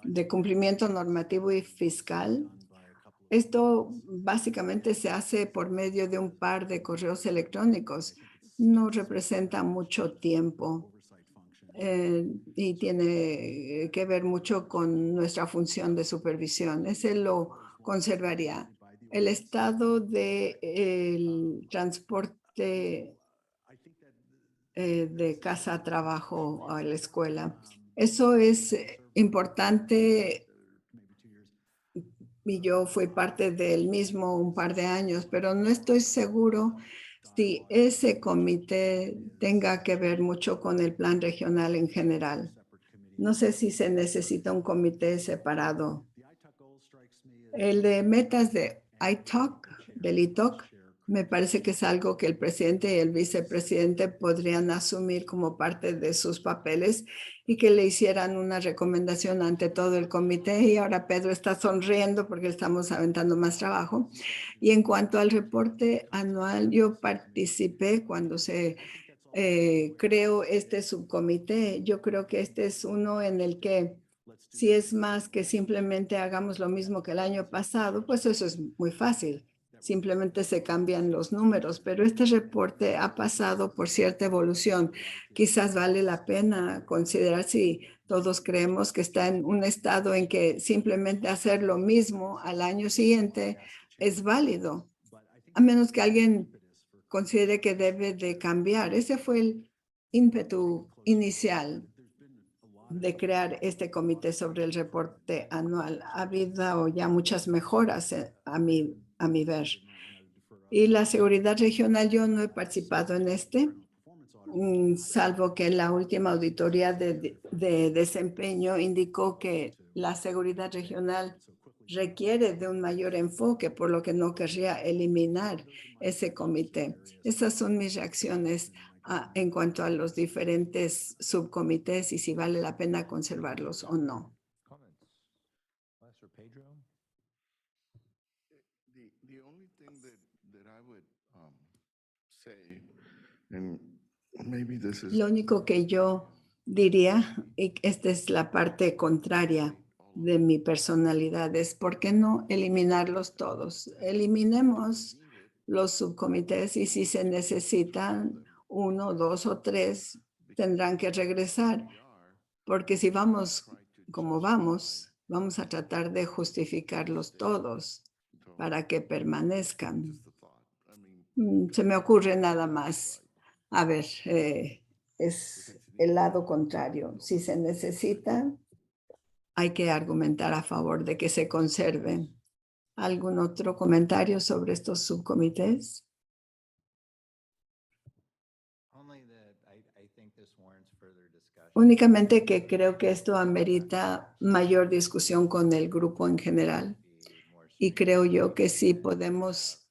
de cumplimiento normativo y fiscal, esto básicamente se hace por medio de un par de correos electrónicos. No representa mucho tiempo y tiene que ver mucho con nuestra función de supervisión. Ese lo conservaría. El estado del transporte de casa a trabajo a la escuela. Eso es importante y yo fui parte del mismo un par de años, pero no estoy seguro si ese comité tenga que ver mucho con el plan regional en general. No sé si se necesita un comité separado. El de metas de iTalk, del iTalk, me parece que es algo que el presidente y el vicepresidente podrían asumir como parte de sus papeles y que le hicieran una recomendación ante todo el comité. Y ahora Pedro está sonriendo porque estamos aventando más trabajo. Y en cuanto al reporte anual, yo participé cuando se creó este subcomité. Yo creo que este es uno en el que Si es más que simplemente hagamos lo mismo que el año pasado, pues eso es muy fácil. Simplemente se cambian los números, pero este reporte ha pasado por cierta evolución. Quizás vale la pena considerar si todos creemos que está en un estado en que simplemente hacer lo mismo al año siguiente es válido, a menos que alguien considere que debe de cambiar. Ese fue el ímpetu inicial de crear este comité sobre el reporte anual. Ha habido ya muchas mejoras a mi ver. Y la seguridad regional, yo no he participado en este, salvo que la última auditoría de desempeño indicó que la seguridad regional requiere de un mayor enfoque, por lo que no querría eliminar ese comité. Esas son mis reacciones en cuanto a los diferentes subcomités y si vale la pena conservarlos o no. Comments? Maestro Pedro? The only thing that I would say, and maybe this is Lo único que yo diría, y esta es la parte contraria de mi personalidad, es ¿por qué no eliminarlos todos? Eliminemos los subcomités y si se necesitan uno, dos o tres, tendrán que regresar, porque si vamos como vamos a tratar de justificarlos todos para que permanezcan. just the thought. I mean, Se me ocurre nada más. A ver, es el lado contrario. Si se necesita, hay que argumentar a favor de que se conserven. ¿Algún otro comentario sobre estos subcomités? Only that I think this warrants further discussion. Únicamente que creo que esto amerita mayor discusión con el grupo en general. Y creo yo que sí podemos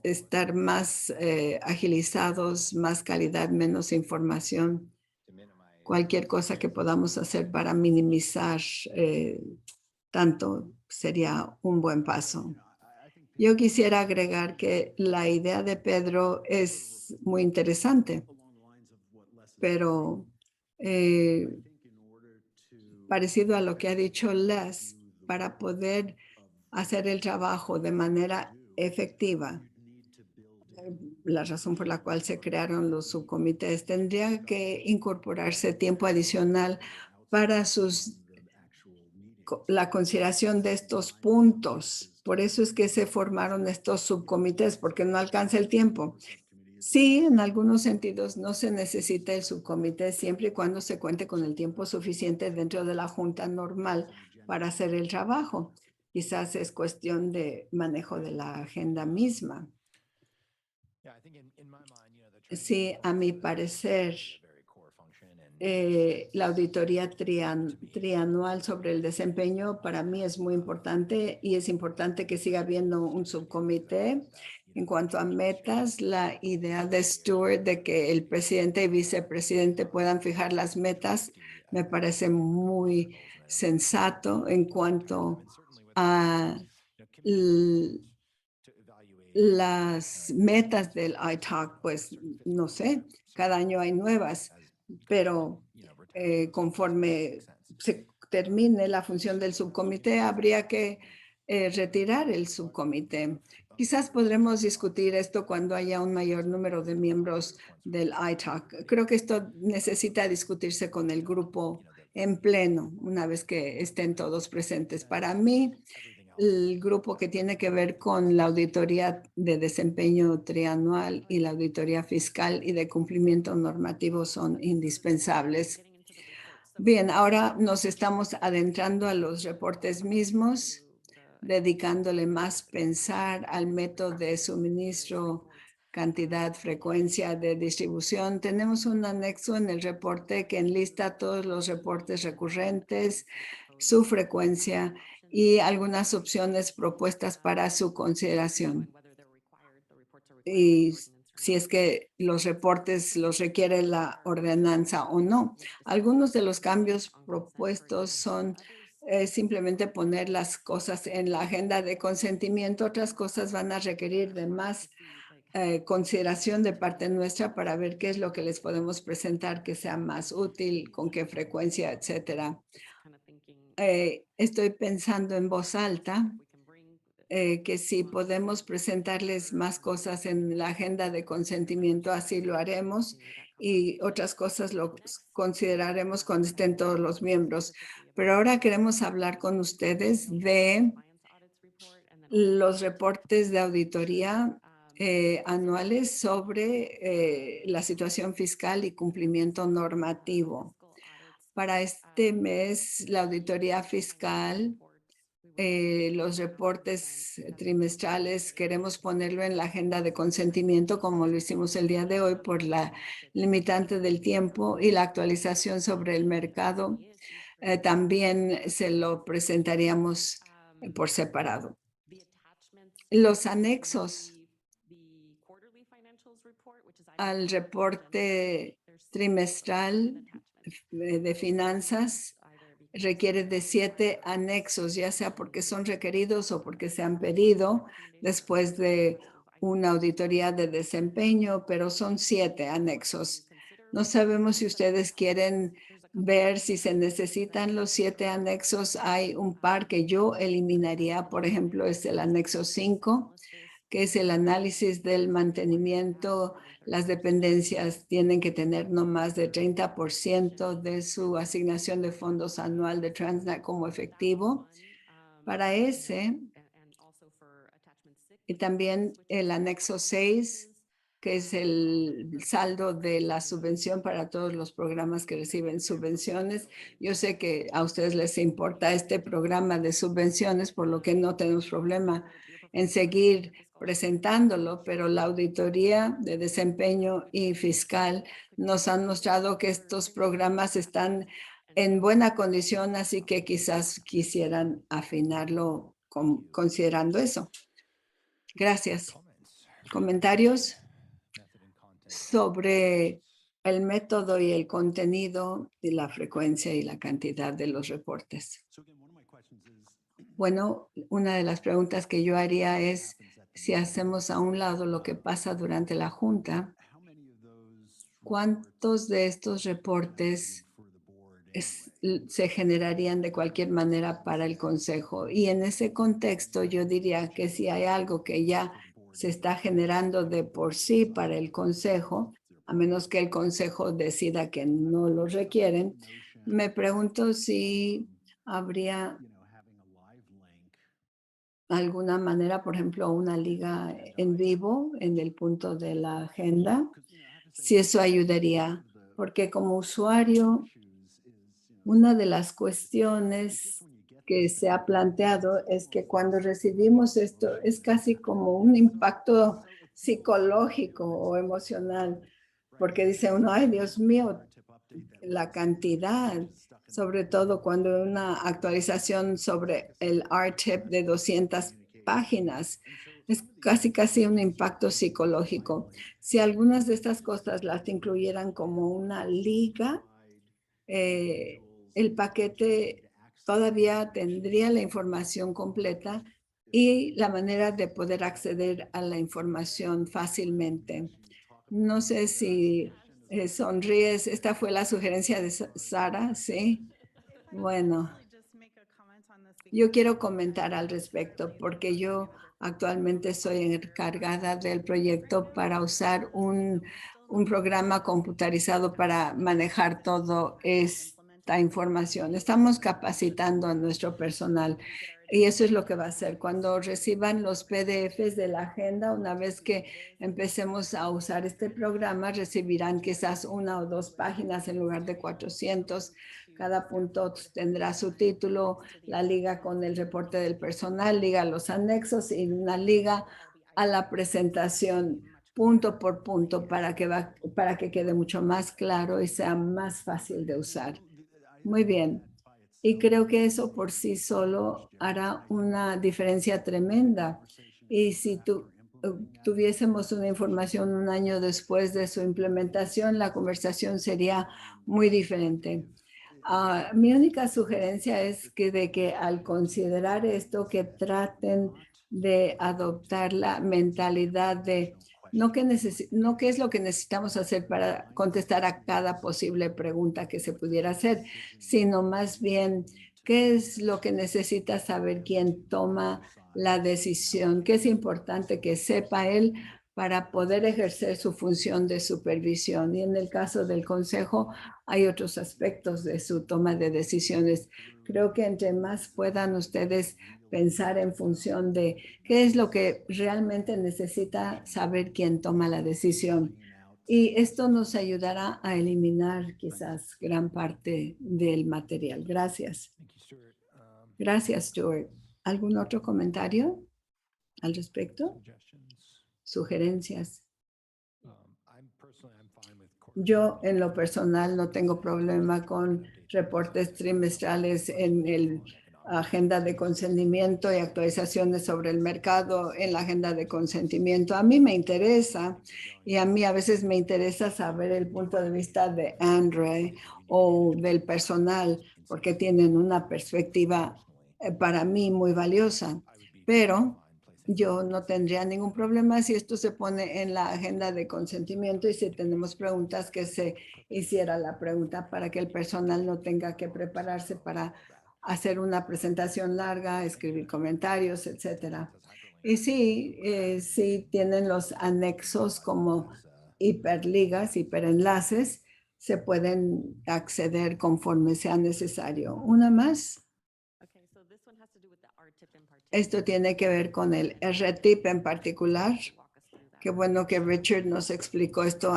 estar más agilizados, más calidad, menos información. Cualquier cosa que podamos hacer para minimizar tanto sería un buen paso. Yo quisiera agregar que la idea de Pedro es muy interesante, pero parecido a lo que ha dicho Les, para poder hacer el trabajo de manera efectiva, la razón por la cual se crearon los subcomités, tendría que incorporarse tiempo adicional para la consideración de estos puntos. Por eso es que se formaron estos subcomités, porque no alcanza el tiempo. Sí, en algunos sentidos no se necesita el subcomité siempre y cuando se cuente con el tiempo suficiente dentro de la junta normal para hacer el trabajo. Quizás es cuestión de manejo de la agenda misma. Sí, a mi parecer, la auditoría trianual sobre el desempeño para mí es muy importante y es importante que siga habiendo un subcomité. En cuanto a metas, la idea de Stewart de que el presidente y vicepresidente puedan fijar las metas me parece muy sensato. En cuanto a las metas del ITALK, pues no sé, cada año hay nuevas, pero conforme se termine la función del subcomité, habría que retirar el subcomité. Quizás podremos discutir esto cuando haya un mayor número de miembros del ITALK. Creo que esto necesita discutirse con el grupo en pleno, una vez que estén todos presentes. Para mí, el grupo que tiene que ver con la auditoría de desempeño trianual y la auditoría fiscal y de cumplimiento normativo son indispensables. Bien, ahora nos estamos adentrando a los reportes mismos, dedicándole más pensar al método de suministro, cantidad, frecuencia de distribución. Tenemos un anexo en el reporte que enlista todos los reportes recurrentes, su frecuencia y algunas opciones propuestas para su consideración. Y si es que los reportes los requiere la ordenanza o no. Algunos de los cambios propuestos son simplemente poner las cosas en la agenda de consentimiento. Otras cosas van a requerir de más consideración de parte nuestra para ver qué es lo que les podemos presentar que sea más útil, con qué frecuencia, etcétera. estoy pensando en voz alta que si podemos presentarles más cosas en la agenda de consentimiento, así lo haremos y otras cosas lo consideraremos cuando estén todos los miembros. Pero ahora queremos hablar con ustedes de los reportes de auditoría anuales sobre la situación fiscal y cumplimiento normativo. Para este mes, la auditoría fiscal, los reportes trimestrales, queremos ponerlo en la agenda de consentimiento como lo hicimos el día de hoy por la limitante del tiempo y la actualización sobre el mercado. También se lo presentaríamos por separado. Los anexos al reporte trimestral de finanzas requiere de 7 anexos, ya sea porque son requeridos o porque se han pedido después de una auditoría de desempeño, pero son 7 anexos. No sabemos si ustedes quieren ver si se necesitan los 7 anexos. Hay un par que yo eliminaría, por ejemplo, es el anexo 5, que es el análisis del mantenimiento. Las dependencias tienen que tener no más de 30% de su asignación de fondos anual de Transnet como efectivo. Para ese, y también el anexo 6, que es el saldo de la subvención para todos los programas que reciben subvenciones. Yo sé que a ustedes les importa este programa de subvenciones, por lo que no tenemos problema en seguir presentándolo, pero la auditoría de desempeño y fiscal nos han mostrado que estos programas están en buena condición, así que quizás quisieran afinarlo considerando eso. Gracias. ¿Comentarios sobre el método y el contenido y la frecuencia y la cantidad de los reportes? Bueno, una de las preguntas que yo haría es si hacemos a un lado lo que pasa durante la junta, ¿cuántos de estos reportes se generarían de cualquier manera para el consejo? Y en ese contexto yo diría que si hay algo que ya se está generando de por sí para el consejo, a menos que el consejo decida que no lo requieren, me pregunto si habría alguna manera, por ejemplo, una liga en vivo en el punto de la agenda, si eso ayudaría, porque como usuario, una de las cuestiones que se ha planteado es que cuando recibimos esto es casi como un impacto psicológico o emocional, porque dice uno, ay, Dios mío, la cantidad, sobre todo cuando una actualización sobre el RTIP de 200 páginas, es casi un impacto psicológico. Si algunas de estas cosas las incluyeran como una liga, el paquete todavía tendría la información completa y la manera de poder acceder a la información fácilmente. No sé si sonríes. Esta fue la sugerencia de Sara, ¿sí? Bueno, yo quiero comentar al respecto porque yo actualmente soy encargada del proyecto para usar un programa computarizado para manejar toda esta información. Estamos capacitando a nuestro personal y eso es lo que va a hacer. Cuando reciban los PDFs de la agenda, una vez que empecemos a usar este programa, recibirán quizás 1 o 2 páginas en lugar de 400. Cada punto tendrá su título, la liga con el reporte del personal, liga a los anexos y una liga a la presentación punto por punto para que quede mucho más claro y sea más fácil de usar. Muy bien. Y creo que eso por sí solo hará una diferencia tremenda. Y si tuviésemos una información un año después de su implementación, la conversación sería muy diferente. Mi única sugerencia es que al considerar esto, que traten de adoptar la mentalidad de no qué es lo que necesitamos hacer para contestar a cada posible pregunta que se pudiera hacer, sino más bien ¿Qué es lo que necesita saber quien toma la decisión? ¿Qué es importante que sepa él para poder ejercer su función de supervisión? Y en el caso del consejo hay otros aspectos de su toma de decisiones. Creo que entre más puedan ustedes pensar en función de qué es lo que realmente necesita saber quien toma la decisión. Y esto nos ayudará a eliminar quizás gran parte del material. Gracias. Gracias, Stuart. ¿Algún otro comentario al respecto? ¿Sugerencias? Yo en lo personal no tengo problema con reportes trimestrales en el agenda de consentimiento y actualizaciones sobre el mercado en la agenda de consentimiento. A mí me interesa y a mí a veces me interesa saber el punto de vista de Andre o del personal porque tienen una perspectiva para mí muy valiosa, pero yo no tendría ningún problema si esto se pone en la agenda de consentimiento y si tenemos preguntas que se hiciera la pregunta para que el personal no tenga que prepararse para hacer una presentación larga, escribir comentarios, etcétera. Y sí, sí tienen los anexos como hiperligas, hiperenlaces, se pueden acceder conforme sea necesario. Una más. Esto tiene que ver con el RTIP en particular. Qué bueno que Richard nos explicó esto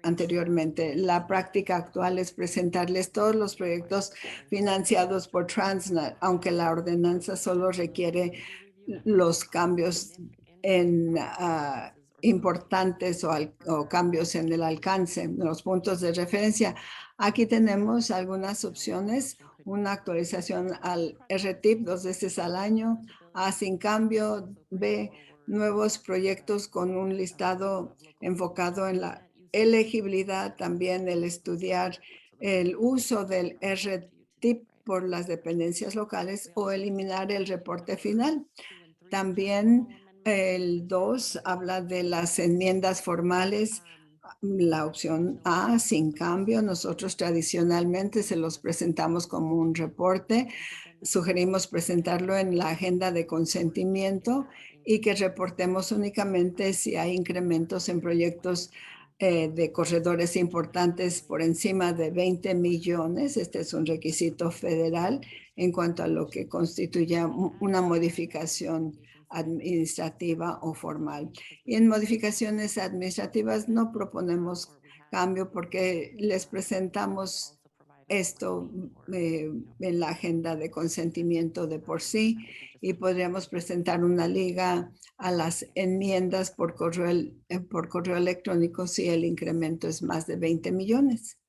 anteriormente. La práctica actual es presentarles todos los proyectos financiados por Transnet, aunque la ordenanza solo requiere los cambios en importantes o cambios en el alcance, los puntos de referencia. Aquí tenemos algunas opciones, una actualización al RTIP 2 veces al año, A sin cambio, B, nuevos proyectos con un listado enfocado en la elegibilidad, también el estudiar el uso del RTIP por las dependencias locales o eliminar el reporte final. También el 2 habla de las enmiendas formales. La opción A, sin cambio, nosotros tradicionalmente se los presentamos como un reporte. Sugerimos presentarlo en la agenda de consentimiento y que reportemos únicamente si hay incrementos en proyectos de corredores importantes por encima de 20 millones. Este es un requisito federal en cuanto a lo que constituye una modificación administrativa o formal. Y en modificaciones administrativas no proponemos cambio porque les presentamos esto en la agenda de consentimiento de por sí y podríamos presentar una liga a las enmiendas por correo electrónico si el incremento es más de 20 millones.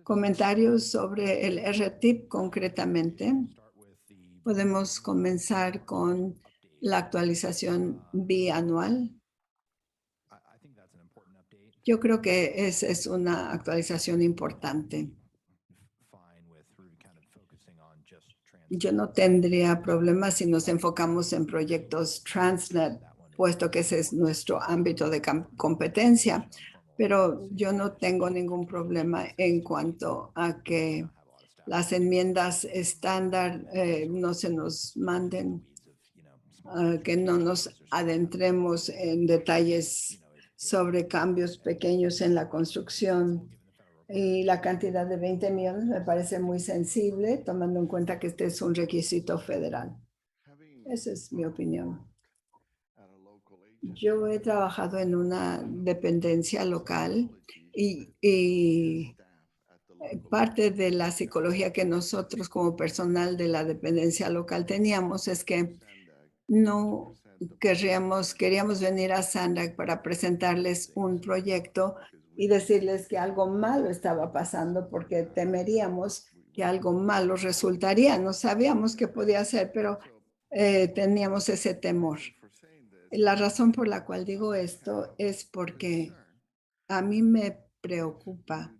Comentarios sobre el RTIP concretamente. Podemos comenzar con la actualización bianual. Yo creo que esa es una actualización importante. Yo no tendría problemas si nos enfocamos en proyectos Transnet, puesto que ese es nuestro ámbito de competencia, pero yo no tengo ningún problema en cuanto a que las enmiendas estándar no se nos manden, que no nos adentremos en detalles sobre cambios pequeños en la construcción. Y la cantidad de 20 millones me parece muy sensible, tomando en cuenta que este es un requisito federal. Esa es mi opinión. Yo he trabajado en una dependencia local y parte de la psicología que nosotros como personal de la dependencia local teníamos es que no queríamos venir a SANDAG para presentarles un proyecto y decirles que algo malo estaba pasando porque temeríamos que algo malo resultaría. No sabíamos qué podía ser, pero teníamos ese temor. La razón por la cual digo esto es porque a mí me preocupa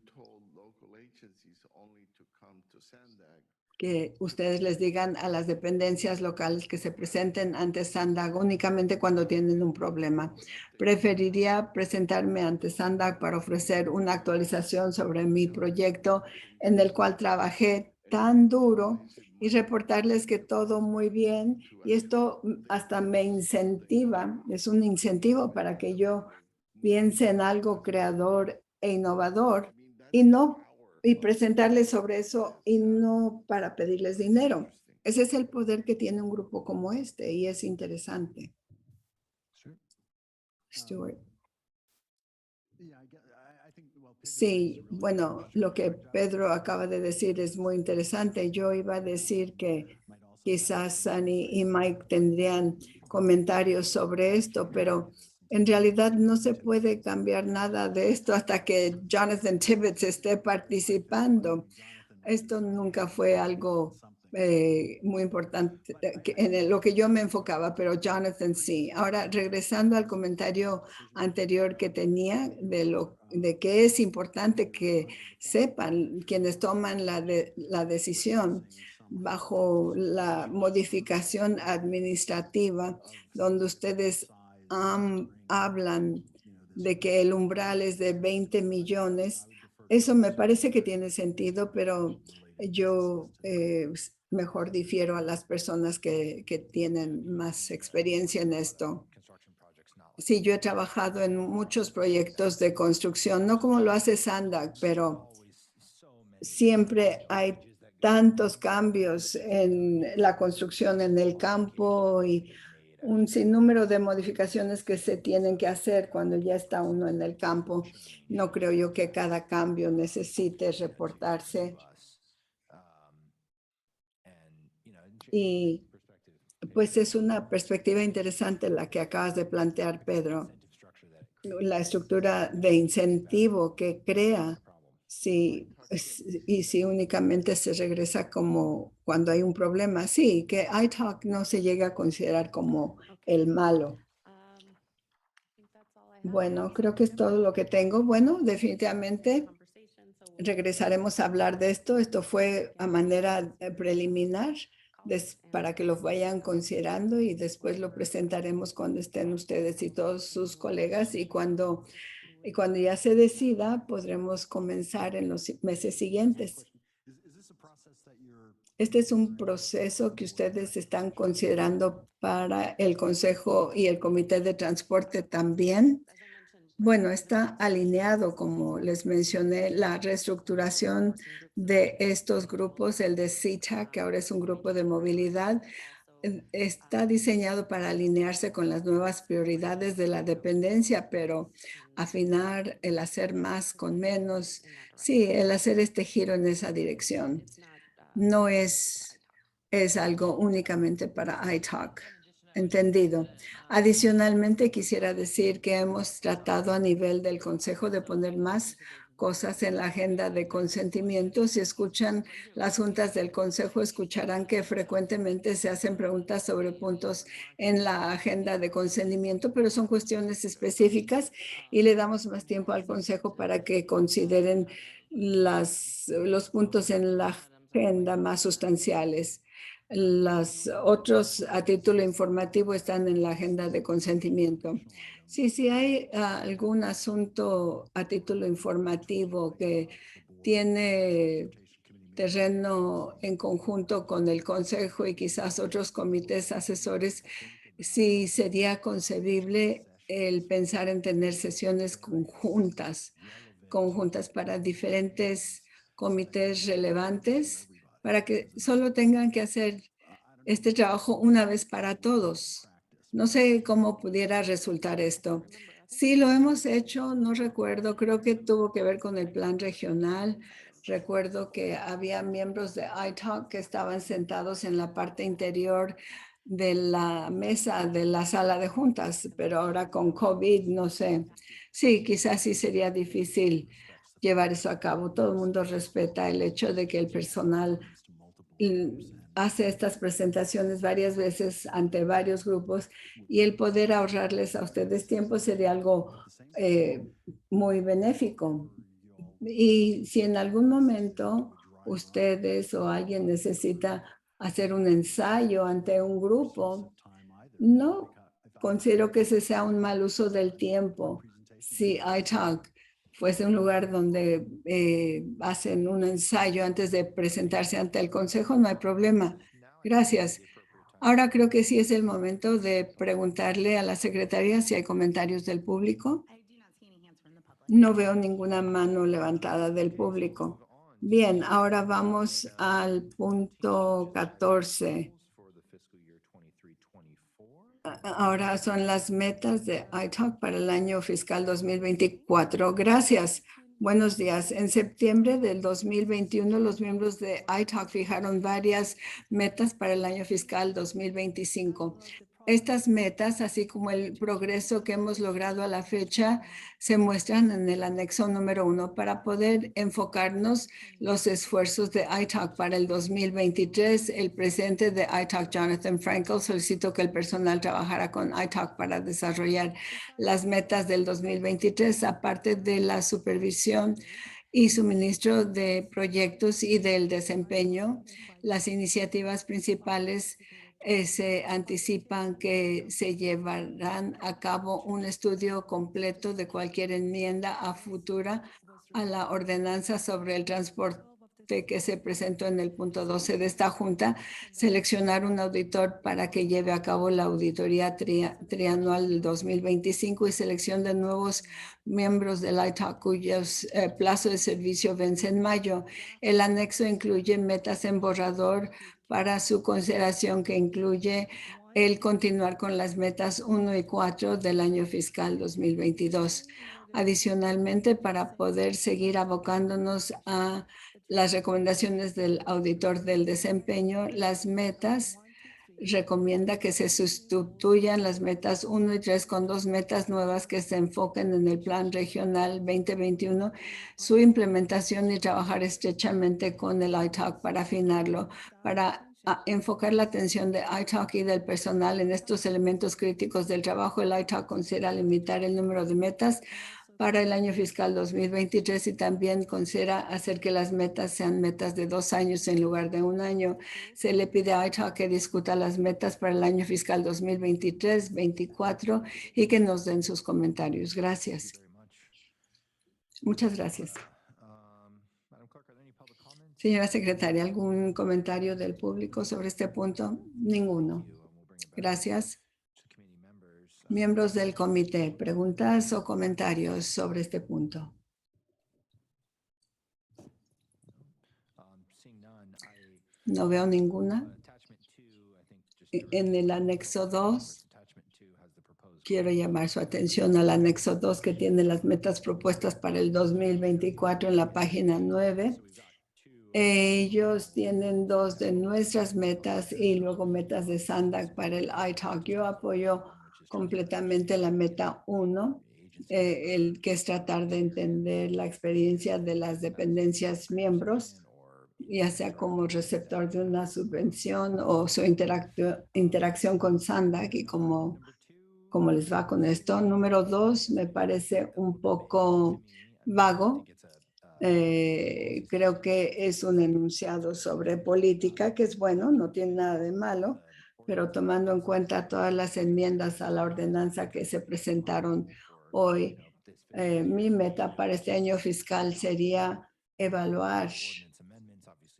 que ustedes les digan a las dependencias locales que se presenten ante SANDAG únicamente cuando tienen un problema. Preferiría presentarme ante SANDAG para ofrecer una actualización sobre mi proyecto en el cual trabajé tan duro y reportarles que todo muy bien. Y esto hasta me incentiva, es un incentivo para que yo piense en algo creador e innovador y presentarles sobre eso y no para pedirles dinero. Ese es el poder que tiene un grupo como este y es interesante. Stuart. Sí, bueno, lo que Pedro acaba de decir es muy interesante. Yo iba a decir que quizás Sunny y Mike tendrían comentarios sobre esto, pero en realidad no se puede cambiar nada de esto hasta que Jonathan Tibbetts esté participando. Esto nunca fue algo muy importante en lo que yo me enfocaba, pero Jonathan sí. Ahora, regresando al comentario anterior que tenía de que es importante que sepan quienes toman la decisión bajo la modificación administrativa, donde ustedes hablan de que el umbral es de 20 millones. Eso me parece que tiene sentido, pero yo mejor difiero a las personas que tienen más experiencia en esto. Sí, yo he trabajado en muchos proyectos de construcción, no como lo hace SANDAG, pero siempre hay tantos cambios en la construcción en el campo y un sinnúmero de modificaciones que se tienen que hacer cuando ya está uno en el campo. No creo yo que cada cambio necesite reportarse. Y pues es una perspectiva interesante la que acabas de plantear, Pedro. La estructura de incentivo que crea y si únicamente se regresa como cuando hay un problema. Sí, que iTalk no se llega a considerar como el malo. Bueno, creo que es todo lo que tengo. Bueno, definitivamente regresaremos a hablar de esto. Esto fue a manera preliminar para que lo vayan considerando y después lo presentaremos cuando estén ustedes y todos sus colegas y cuando ya se decida podremos comenzar en los meses siguientes. Este es un proceso que ustedes están considerando para el Consejo y el Comité de Transporte también. Bueno, está alineado, como les mencioné, la reestructuración de estos grupos, el de CITA, que ahora es un grupo de movilidad, está diseñado para alinearse con las nuevas prioridades de la dependencia, pero afinar el hacer más con menos, sí, el hacer este giro en esa dirección. No es algo únicamente para iTalk. Entendido. Adicionalmente, quisiera decir que hemos tratado a nivel del Consejo de poner más cosas en la agenda de consentimiento. Si escuchan las juntas del Consejo, escucharán que frecuentemente se hacen preguntas sobre puntos en la agenda de consentimiento, pero son cuestiones específicas y le damos más tiempo al Consejo para que consideren los puntos en la agenda más sustanciales. Los otros a título informativo están en la agenda de consentimiento. Sí, sí hay algún asunto a título informativo que tiene terreno en conjunto con el Consejo y quizás otros comités asesores, sí sería concebible el pensar en tener sesiones conjuntas para diferentes comités relevantes para que solo tengan que hacer este trabajo una vez para todos. No sé cómo pudiera resultar esto. Sí, lo hemos hecho, no recuerdo, creo que tuvo que ver con el plan regional. Recuerdo que había miembros de iTalk que estaban sentados en la parte interior de la mesa de la sala de juntas, pero ahora con COVID, no sé. Sí, quizás sí sería difícil llevar eso a cabo. Todo el mundo respeta el hecho de que el personal hace estas presentaciones varias veces ante varios grupos y el poder ahorrarles a ustedes tiempo sería algo muy benéfico. Y si en algún momento ustedes o alguien necesita hacer un ensayo ante un grupo, no considero que ese sea un mal uso del tiempo. Si iTalk fuese un lugar donde hacen un ensayo antes de presentarse ante el consejo, no hay problema. Gracias. Ahora creo que sí es el momento de preguntarle a la secretaria si hay comentarios del público. I do not see any hands from the public. No veo ninguna mano levantada del público. Bien, ahora vamos al punto 14. Ahora son las metas de iTalk para el año fiscal 2024. Gracias. Buenos días. En septiembre del 2021, los miembros de iTalk fijaron varias metas para el año fiscal 2025. Estas metas, así como el progreso que hemos logrado a la fecha, se muestran en el anexo número 1 para poder enfocarnos los esfuerzos de iTalk para el 2023. El presidente de iTalk, Jonathan Frankel, solicitó que el personal trabajara con iTalk para desarrollar las metas del 2023, aparte de la supervisión y suministro de proyectos y del desempeño. Las iniciativas principales se anticipan que se llevarán a cabo un estudio completo de cualquier enmienda a futura a la ordenanza sobre el transporte que se presentó en el punto 12 de esta junta, seleccionar un auditor para que lleve a cabo la auditoría trianual del 2025 y selección de nuevos miembros del iTalk cuyos plazo de servicio vence en mayo. El anexo incluye metas en borrador para su consideración, que incluye el continuar con las metas 1 y 4 del año fiscal 2022. Adicionalmente, para poder seguir abocándonos a las recomendaciones del auditor del desempeño, las metas recomienda que se sustituyan las metas 1 y 3 con 2 metas nuevas que se enfoquen en el Plan Regional 2021, su implementación y trabajar estrechamente con el iTalk para afinarlo, para enfocar la atención de iTalk y del personal en estos elementos críticos del trabajo. El iTalk considera limitar el número de metas para el año fiscal 2023 y también considera hacer que las metas sean metas de 2 años en lugar de 1 año. Se le pide a iTalk que discuta las metas para el año fiscal 2023-24 y que nos den sus comentarios. Gracias. Muchas gracias. Señora secretaria, ¿algún comentario del público sobre este punto? Ninguno. Gracias. Miembros del comité, ¿preguntas o comentarios sobre este punto? No veo ninguna. En el anexo 2, quiero llamar su atención al anexo 2 que tiene las metas propuestas para el 2024 en la página 9. Ellos tienen 2 de nuestras metas y luego metas de SANDAG para el iTalk. Yo apoyo completamente la meta 1, el que es tratar de entender la experiencia de las dependencias miembros, ya sea como receptor de una subvención o su interacción con SANDAG y cómo les va con esto. Número 2 me parece un poco vago. Creo que es un enunciado sobre política, que es bueno, no tiene nada de malo, pero tomando en cuenta todas las enmiendas a la ordenanza que se presentaron hoy, mi meta para este año fiscal sería evaluar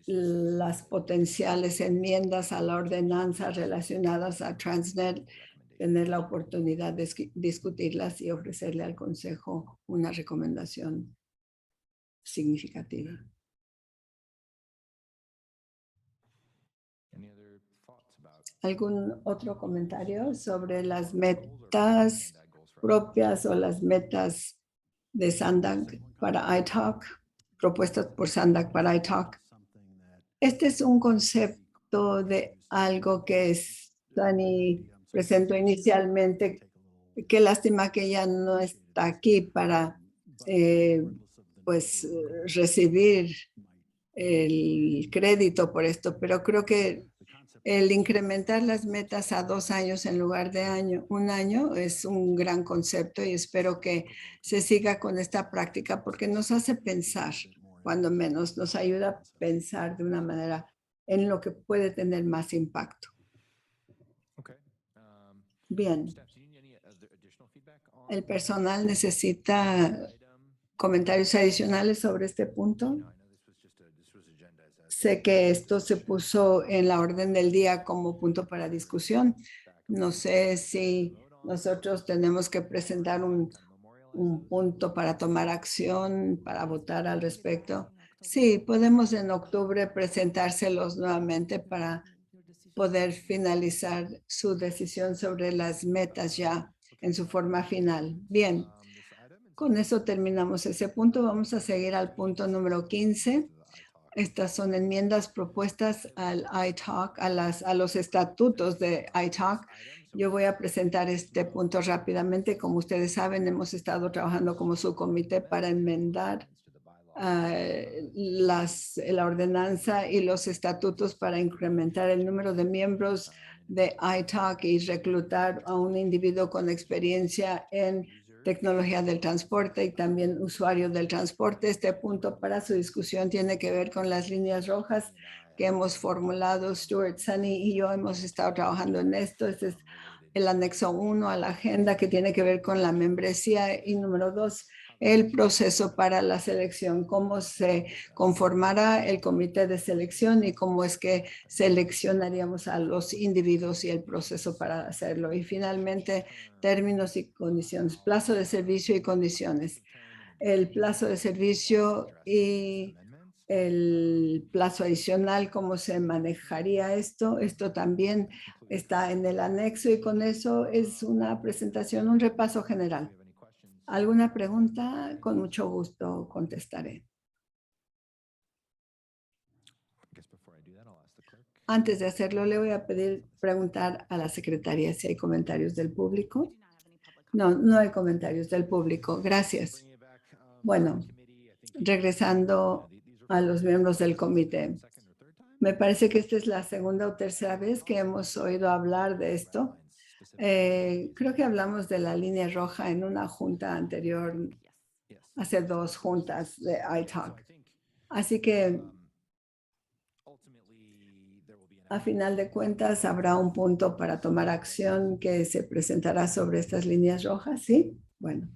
las potenciales enmiendas a la ordenanza relacionadas a Transnet, tener la oportunidad de discutirlas y ofrecerle al Consejo una recomendación significativa. ¿Algún otro comentario sobre las metas propias o las metas de SANDAG para iTalk, propuestas por SANDAG para iTalk? Este es un concepto de algo que Dani presentó inicialmente. Qué lástima que ella no está aquí para recibir el crédito por esto, pero creo que el incrementar las metas a 2 años en lugar de 1 año es un gran concepto y espero que se siga con esta práctica porque nos hace pensar cuando menos nos ayuda a pensar de una manera en lo que puede tener más impacto. Okay. Bien, Staff, do you need any additional feedback el on personal necesita item? comentarios adicionales sobre este punto. No, I know this was agendized as Sé que esto se puso en la orden del día como punto para discusión. No sé si nosotros tenemos que presentar un punto para tomar acción, para votar al respecto. Sí, podemos en octubre presentárselos nuevamente para poder finalizar su decisión sobre las metas ya en su forma final. Bien, con eso terminamos ese punto. Vamos a seguir al punto número 15. Estas son enmiendas propuestas al ITALK, a los estatutos de ITALK. Yo voy a presentar este punto rápidamente. Como ustedes saben, hemos estado trabajando como subcomité para enmendar la ordenanza y los estatutos para incrementar el número de miembros de ITALK y reclutar a un individuo con experiencia en tecnología del transporte y también usuario del transporte. Este punto para su discusión tiene que ver con las líneas rojas que hemos formulado. Stuart, Sunny y yo hemos estado trabajando en esto. Este es el anexo 1 a la agenda que tiene que ver con la membresía y número 2, el proceso para la selección, cómo se conformará el comité de selección y cómo es que seleccionaríamos a los individuos y el proceso para hacerlo. Y finalmente, términos y condiciones, plazo de servicio y condiciones. El plazo de servicio y el plazo adicional, cómo se manejaría esto. Esto también está en el anexo y con eso es una presentación, un repaso general. ¿Alguna pregunta? Con mucho gusto contestaré. Antes de hacerlo, le voy a preguntar a la secretaria si hay comentarios del público. No, no hay comentarios del público. Gracias. Bueno, regresando a los miembros del comité. Me parece que esta es la segunda o tercera vez que hemos oído hablar de esto. Creo que hablamos de la línea roja en una junta anterior, hace 2 juntas de ITALK. Así que a final de cuentas habrá un punto para tomar acción que se presentará sobre estas líneas rojas, ¿sí? Bueno.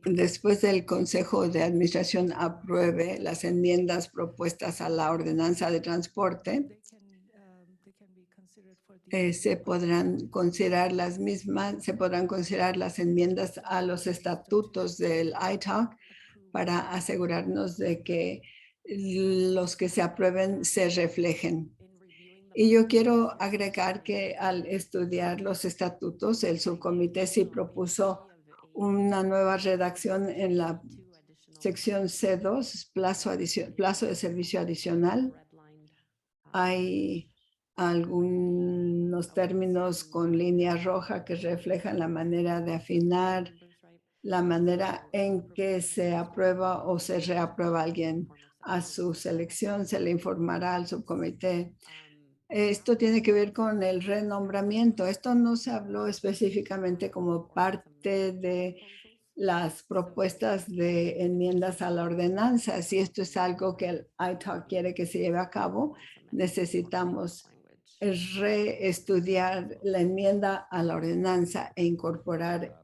Después del Consejo de Administración apruebe las enmiendas propuestas a la ordenanza de transporte, se podrán considerar las mismas, se podrán considerar las enmiendas a los estatutos del ITALK para asegurarnos de que los que se aprueben se reflejen. Y yo quiero agregar que al estudiar los estatutos, el subcomité sí propuso una nueva redacción en la sección C2, plazo de servicio adicional. Hay algunos términos con línea roja que reflejan la manera de afinar, la manera en que se aprueba o se reaprueba alguien a su selección, se le informará al subcomité. Esto tiene que ver con el renombramiento. Esto no se habló específicamente como parte de las propuestas de enmiendas a la ordenanza. Si esto es algo que el ITALK quiere que se lleve a cabo, necesitamos reestudiar la enmienda a la ordenanza e incorporar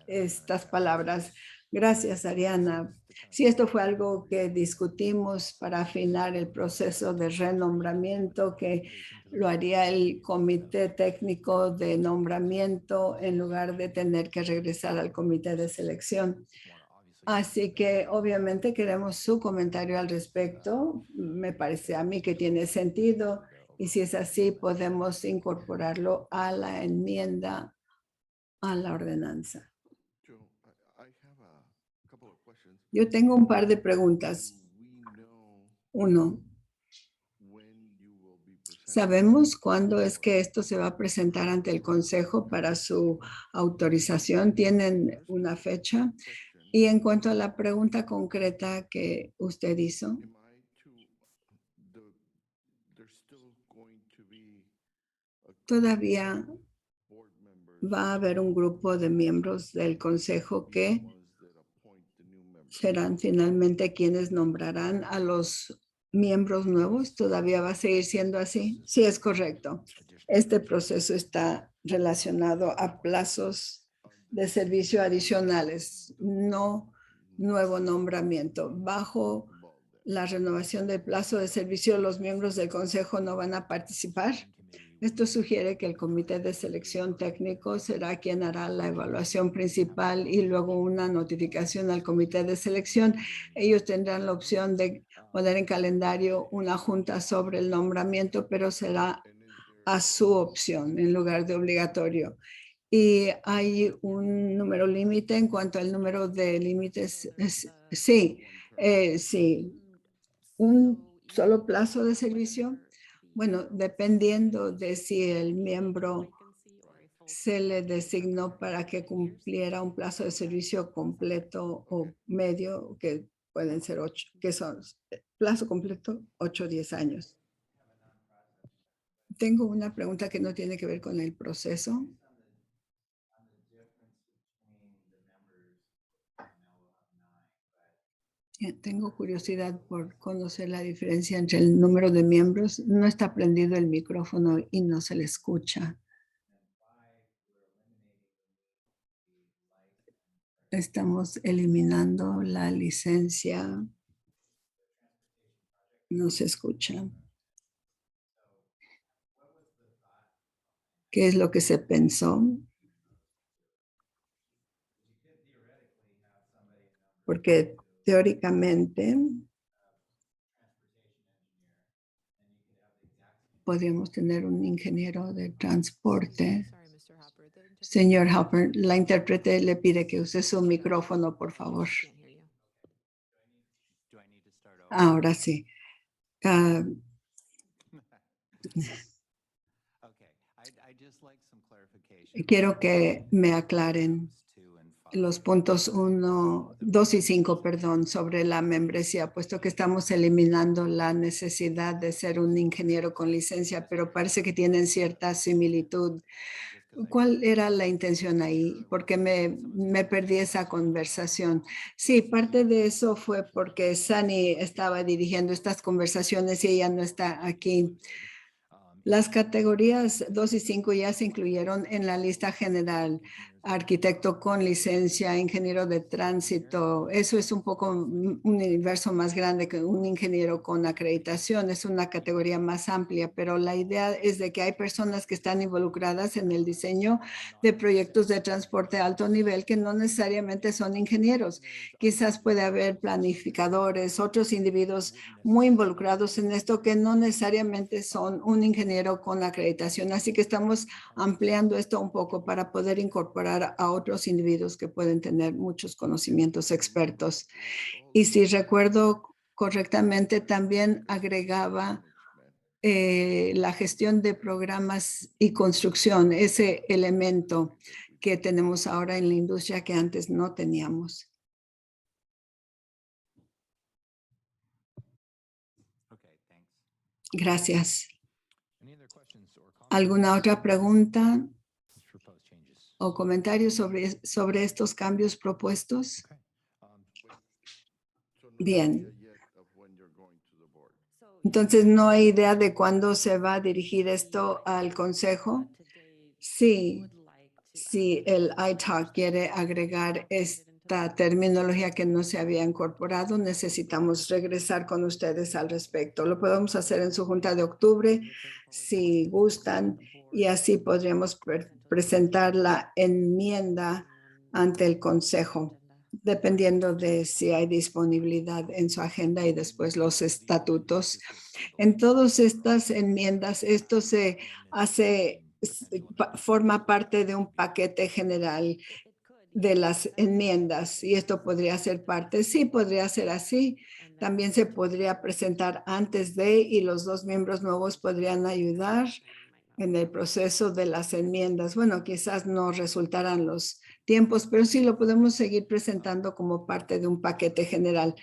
estas palabras. Gracias, Ariana. Si esto fue algo que discutimos para afinar el proceso de renombramiento, que lo haría el comité técnico de nombramiento en lugar de tener que regresar al comité de selección. Así que obviamente queremos su comentario al respecto. Me parece a mí que tiene sentido y si es así podemos incorporarlo a la enmienda a la ordenanza. Yo tengo un par de preguntas. Uno, ¿sabemos cuándo es que esto se va a presentar ante el Consejo para su autorización? ¿Tienen una fecha? Y en cuanto a la pregunta concreta que usted hizo, there's still going to be a Todavía board members, va a haber un grupo de miembros del consejo que ones that appoint the new members. serán finalmente quienes nombrarán a los miembros nuevos. ¿Todavía va a seguir siendo así? Sí, es correcto. Este proceso está relacionado a plazos de servicio adicionales, no nuevo nombramiento. Bajo la renovación del plazo de servicio, los miembros del consejo no van a participar. Esto sugiere que el comité de selección técnico será quien hará la evaluación principal y luego una notificación al comité de selección. Ellos tendrán la opción de poner en calendario una junta sobre el nombramiento, pero será a su opción en lugar de obligatorio. Y hay un número límite en cuanto al número de límites. Sí, sí. ¿Un solo plazo de servicio? Bueno, dependiendo de si el miembro se le designó para que cumpliera un plazo de servicio completo o medio, que pueden ser 8, que son plazo completo, 8 o 10 años. Tengo una pregunta que no tiene que ver con el proceso. Tengo curiosidad por conocer la diferencia entre el número de miembros. No está prendido el micrófono y no se le escucha. Estamos eliminando la licencia. No se escucha. ¿Qué es lo que se pensó? Porque teóricamente podríamos tener un ingeniero de transporte. Señor Hopper, la intérprete le pide que use su micrófono, por favor. Ahora sí. Quiero que me aclaren los puntos 1, 2 y 5, perdón, sobre la membresía, puesto que estamos eliminando la necesidad de ser un ingeniero con licencia, pero parece que tienen cierta similitud. ¿Cuál era la intención ahí? Porque me perdí esa conversación. Sí, parte de eso fue porque Sunny estaba dirigiendo estas conversaciones y ella no está aquí. Las categorías 2 y 5 ya se incluyeron en la lista general. Arquitecto con licencia, ingeniero de tránsito. Eso es un poco un universo más grande que un ingeniero con acreditación. Es una categoría más amplia, pero la idea es de que hay personas que están involucradas en el diseño de proyectos de transporte a alto nivel que no necesariamente son ingenieros. Quizás puede haber planificadores, otros individuos muy involucrados en esto que no necesariamente son un ingeniero con acreditación. Así que estamos ampliando esto un poco para poder incorporar a otros individuos que pueden tener muchos conocimientos expertos. Y si recuerdo correctamente, también agregaba la gestión de programas y construcción, ese elemento que tenemos ahora en la industria que antes no teníamos. Gracias. ¿Alguna otra pregunta o comentarios sobre estos cambios propuestos? Bien. Entonces, ¿no hay idea de cuándo se va a dirigir esto al consejo? Sí, si el ITAC quiere agregar esta terminología que no se había incorporado, necesitamos regresar con ustedes al respecto. Lo podemos hacer en su junta de octubre, si gustan, y así podríamos presentar la enmienda ante el consejo, dependiendo de si hay disponibilidad en su agenda y después los estatutos. En todas estas enmiendas, esto se hace, forma parte de un paquete general de las enmiendas y esto podría ser parte, sí, podría ser así. También se podría presentar antes de y los dos miembros nuevos podrían ayudar en el proceso de las enmiendas. Bueno, quizás no resultaran los tiempos, pero sí lo podemos seguir presentando como parte de un paquete general.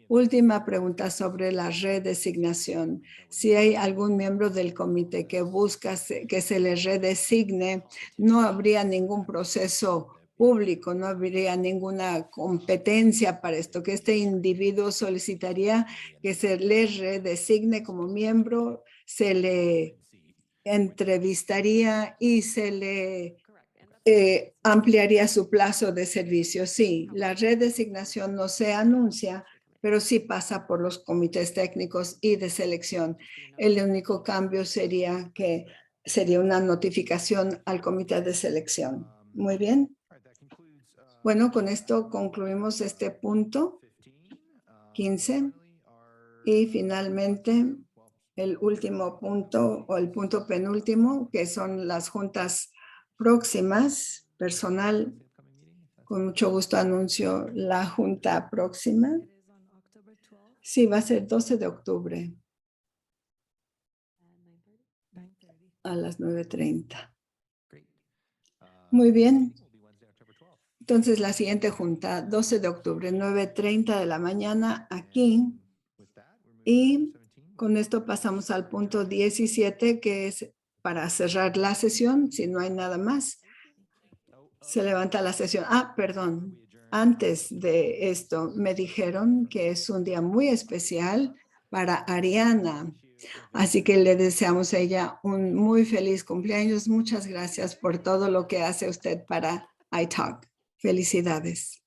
Última pregunta sobre la redesignación. Si hay algún miembro del comité que busca que se le redesigne, no habría ningún proceso público, no habría ninguna competencia para esto, que este individuo solicitaría que se le redesigne como miembro, se le entrevistaría y se le ampliaría su plazo de servicio. Sí, la redesignación no se anuncia, pero sí pasa por los comités técnicos y de selección. El único cambio sería que sería una notificación al comité de selección. Muy bien. Bueno, con esto concluimos este punto 15 y finalmente el último punto o el punto penúltimo, que son las juntas próximas. Personal, con mucho gusto anuncio la junta próxima. Sí, va a ser 12 de octubre a las 9:30. Muy bien. Entonces, la siguiente junta, 12 de octubre, 9:30 de la mañana aquí. Y con esto pasamos al punto 17, que es para cerrar la sesión, si no hay nada más. Se levanta la sesión. Perdón. Antes de esto, me dijeron que es un día muy especial para Ariana. Así que le deseamos a ella un muy feliz cumpleaños. Muchas gracias por todo lo que hace usted para iTalk. Felicidades.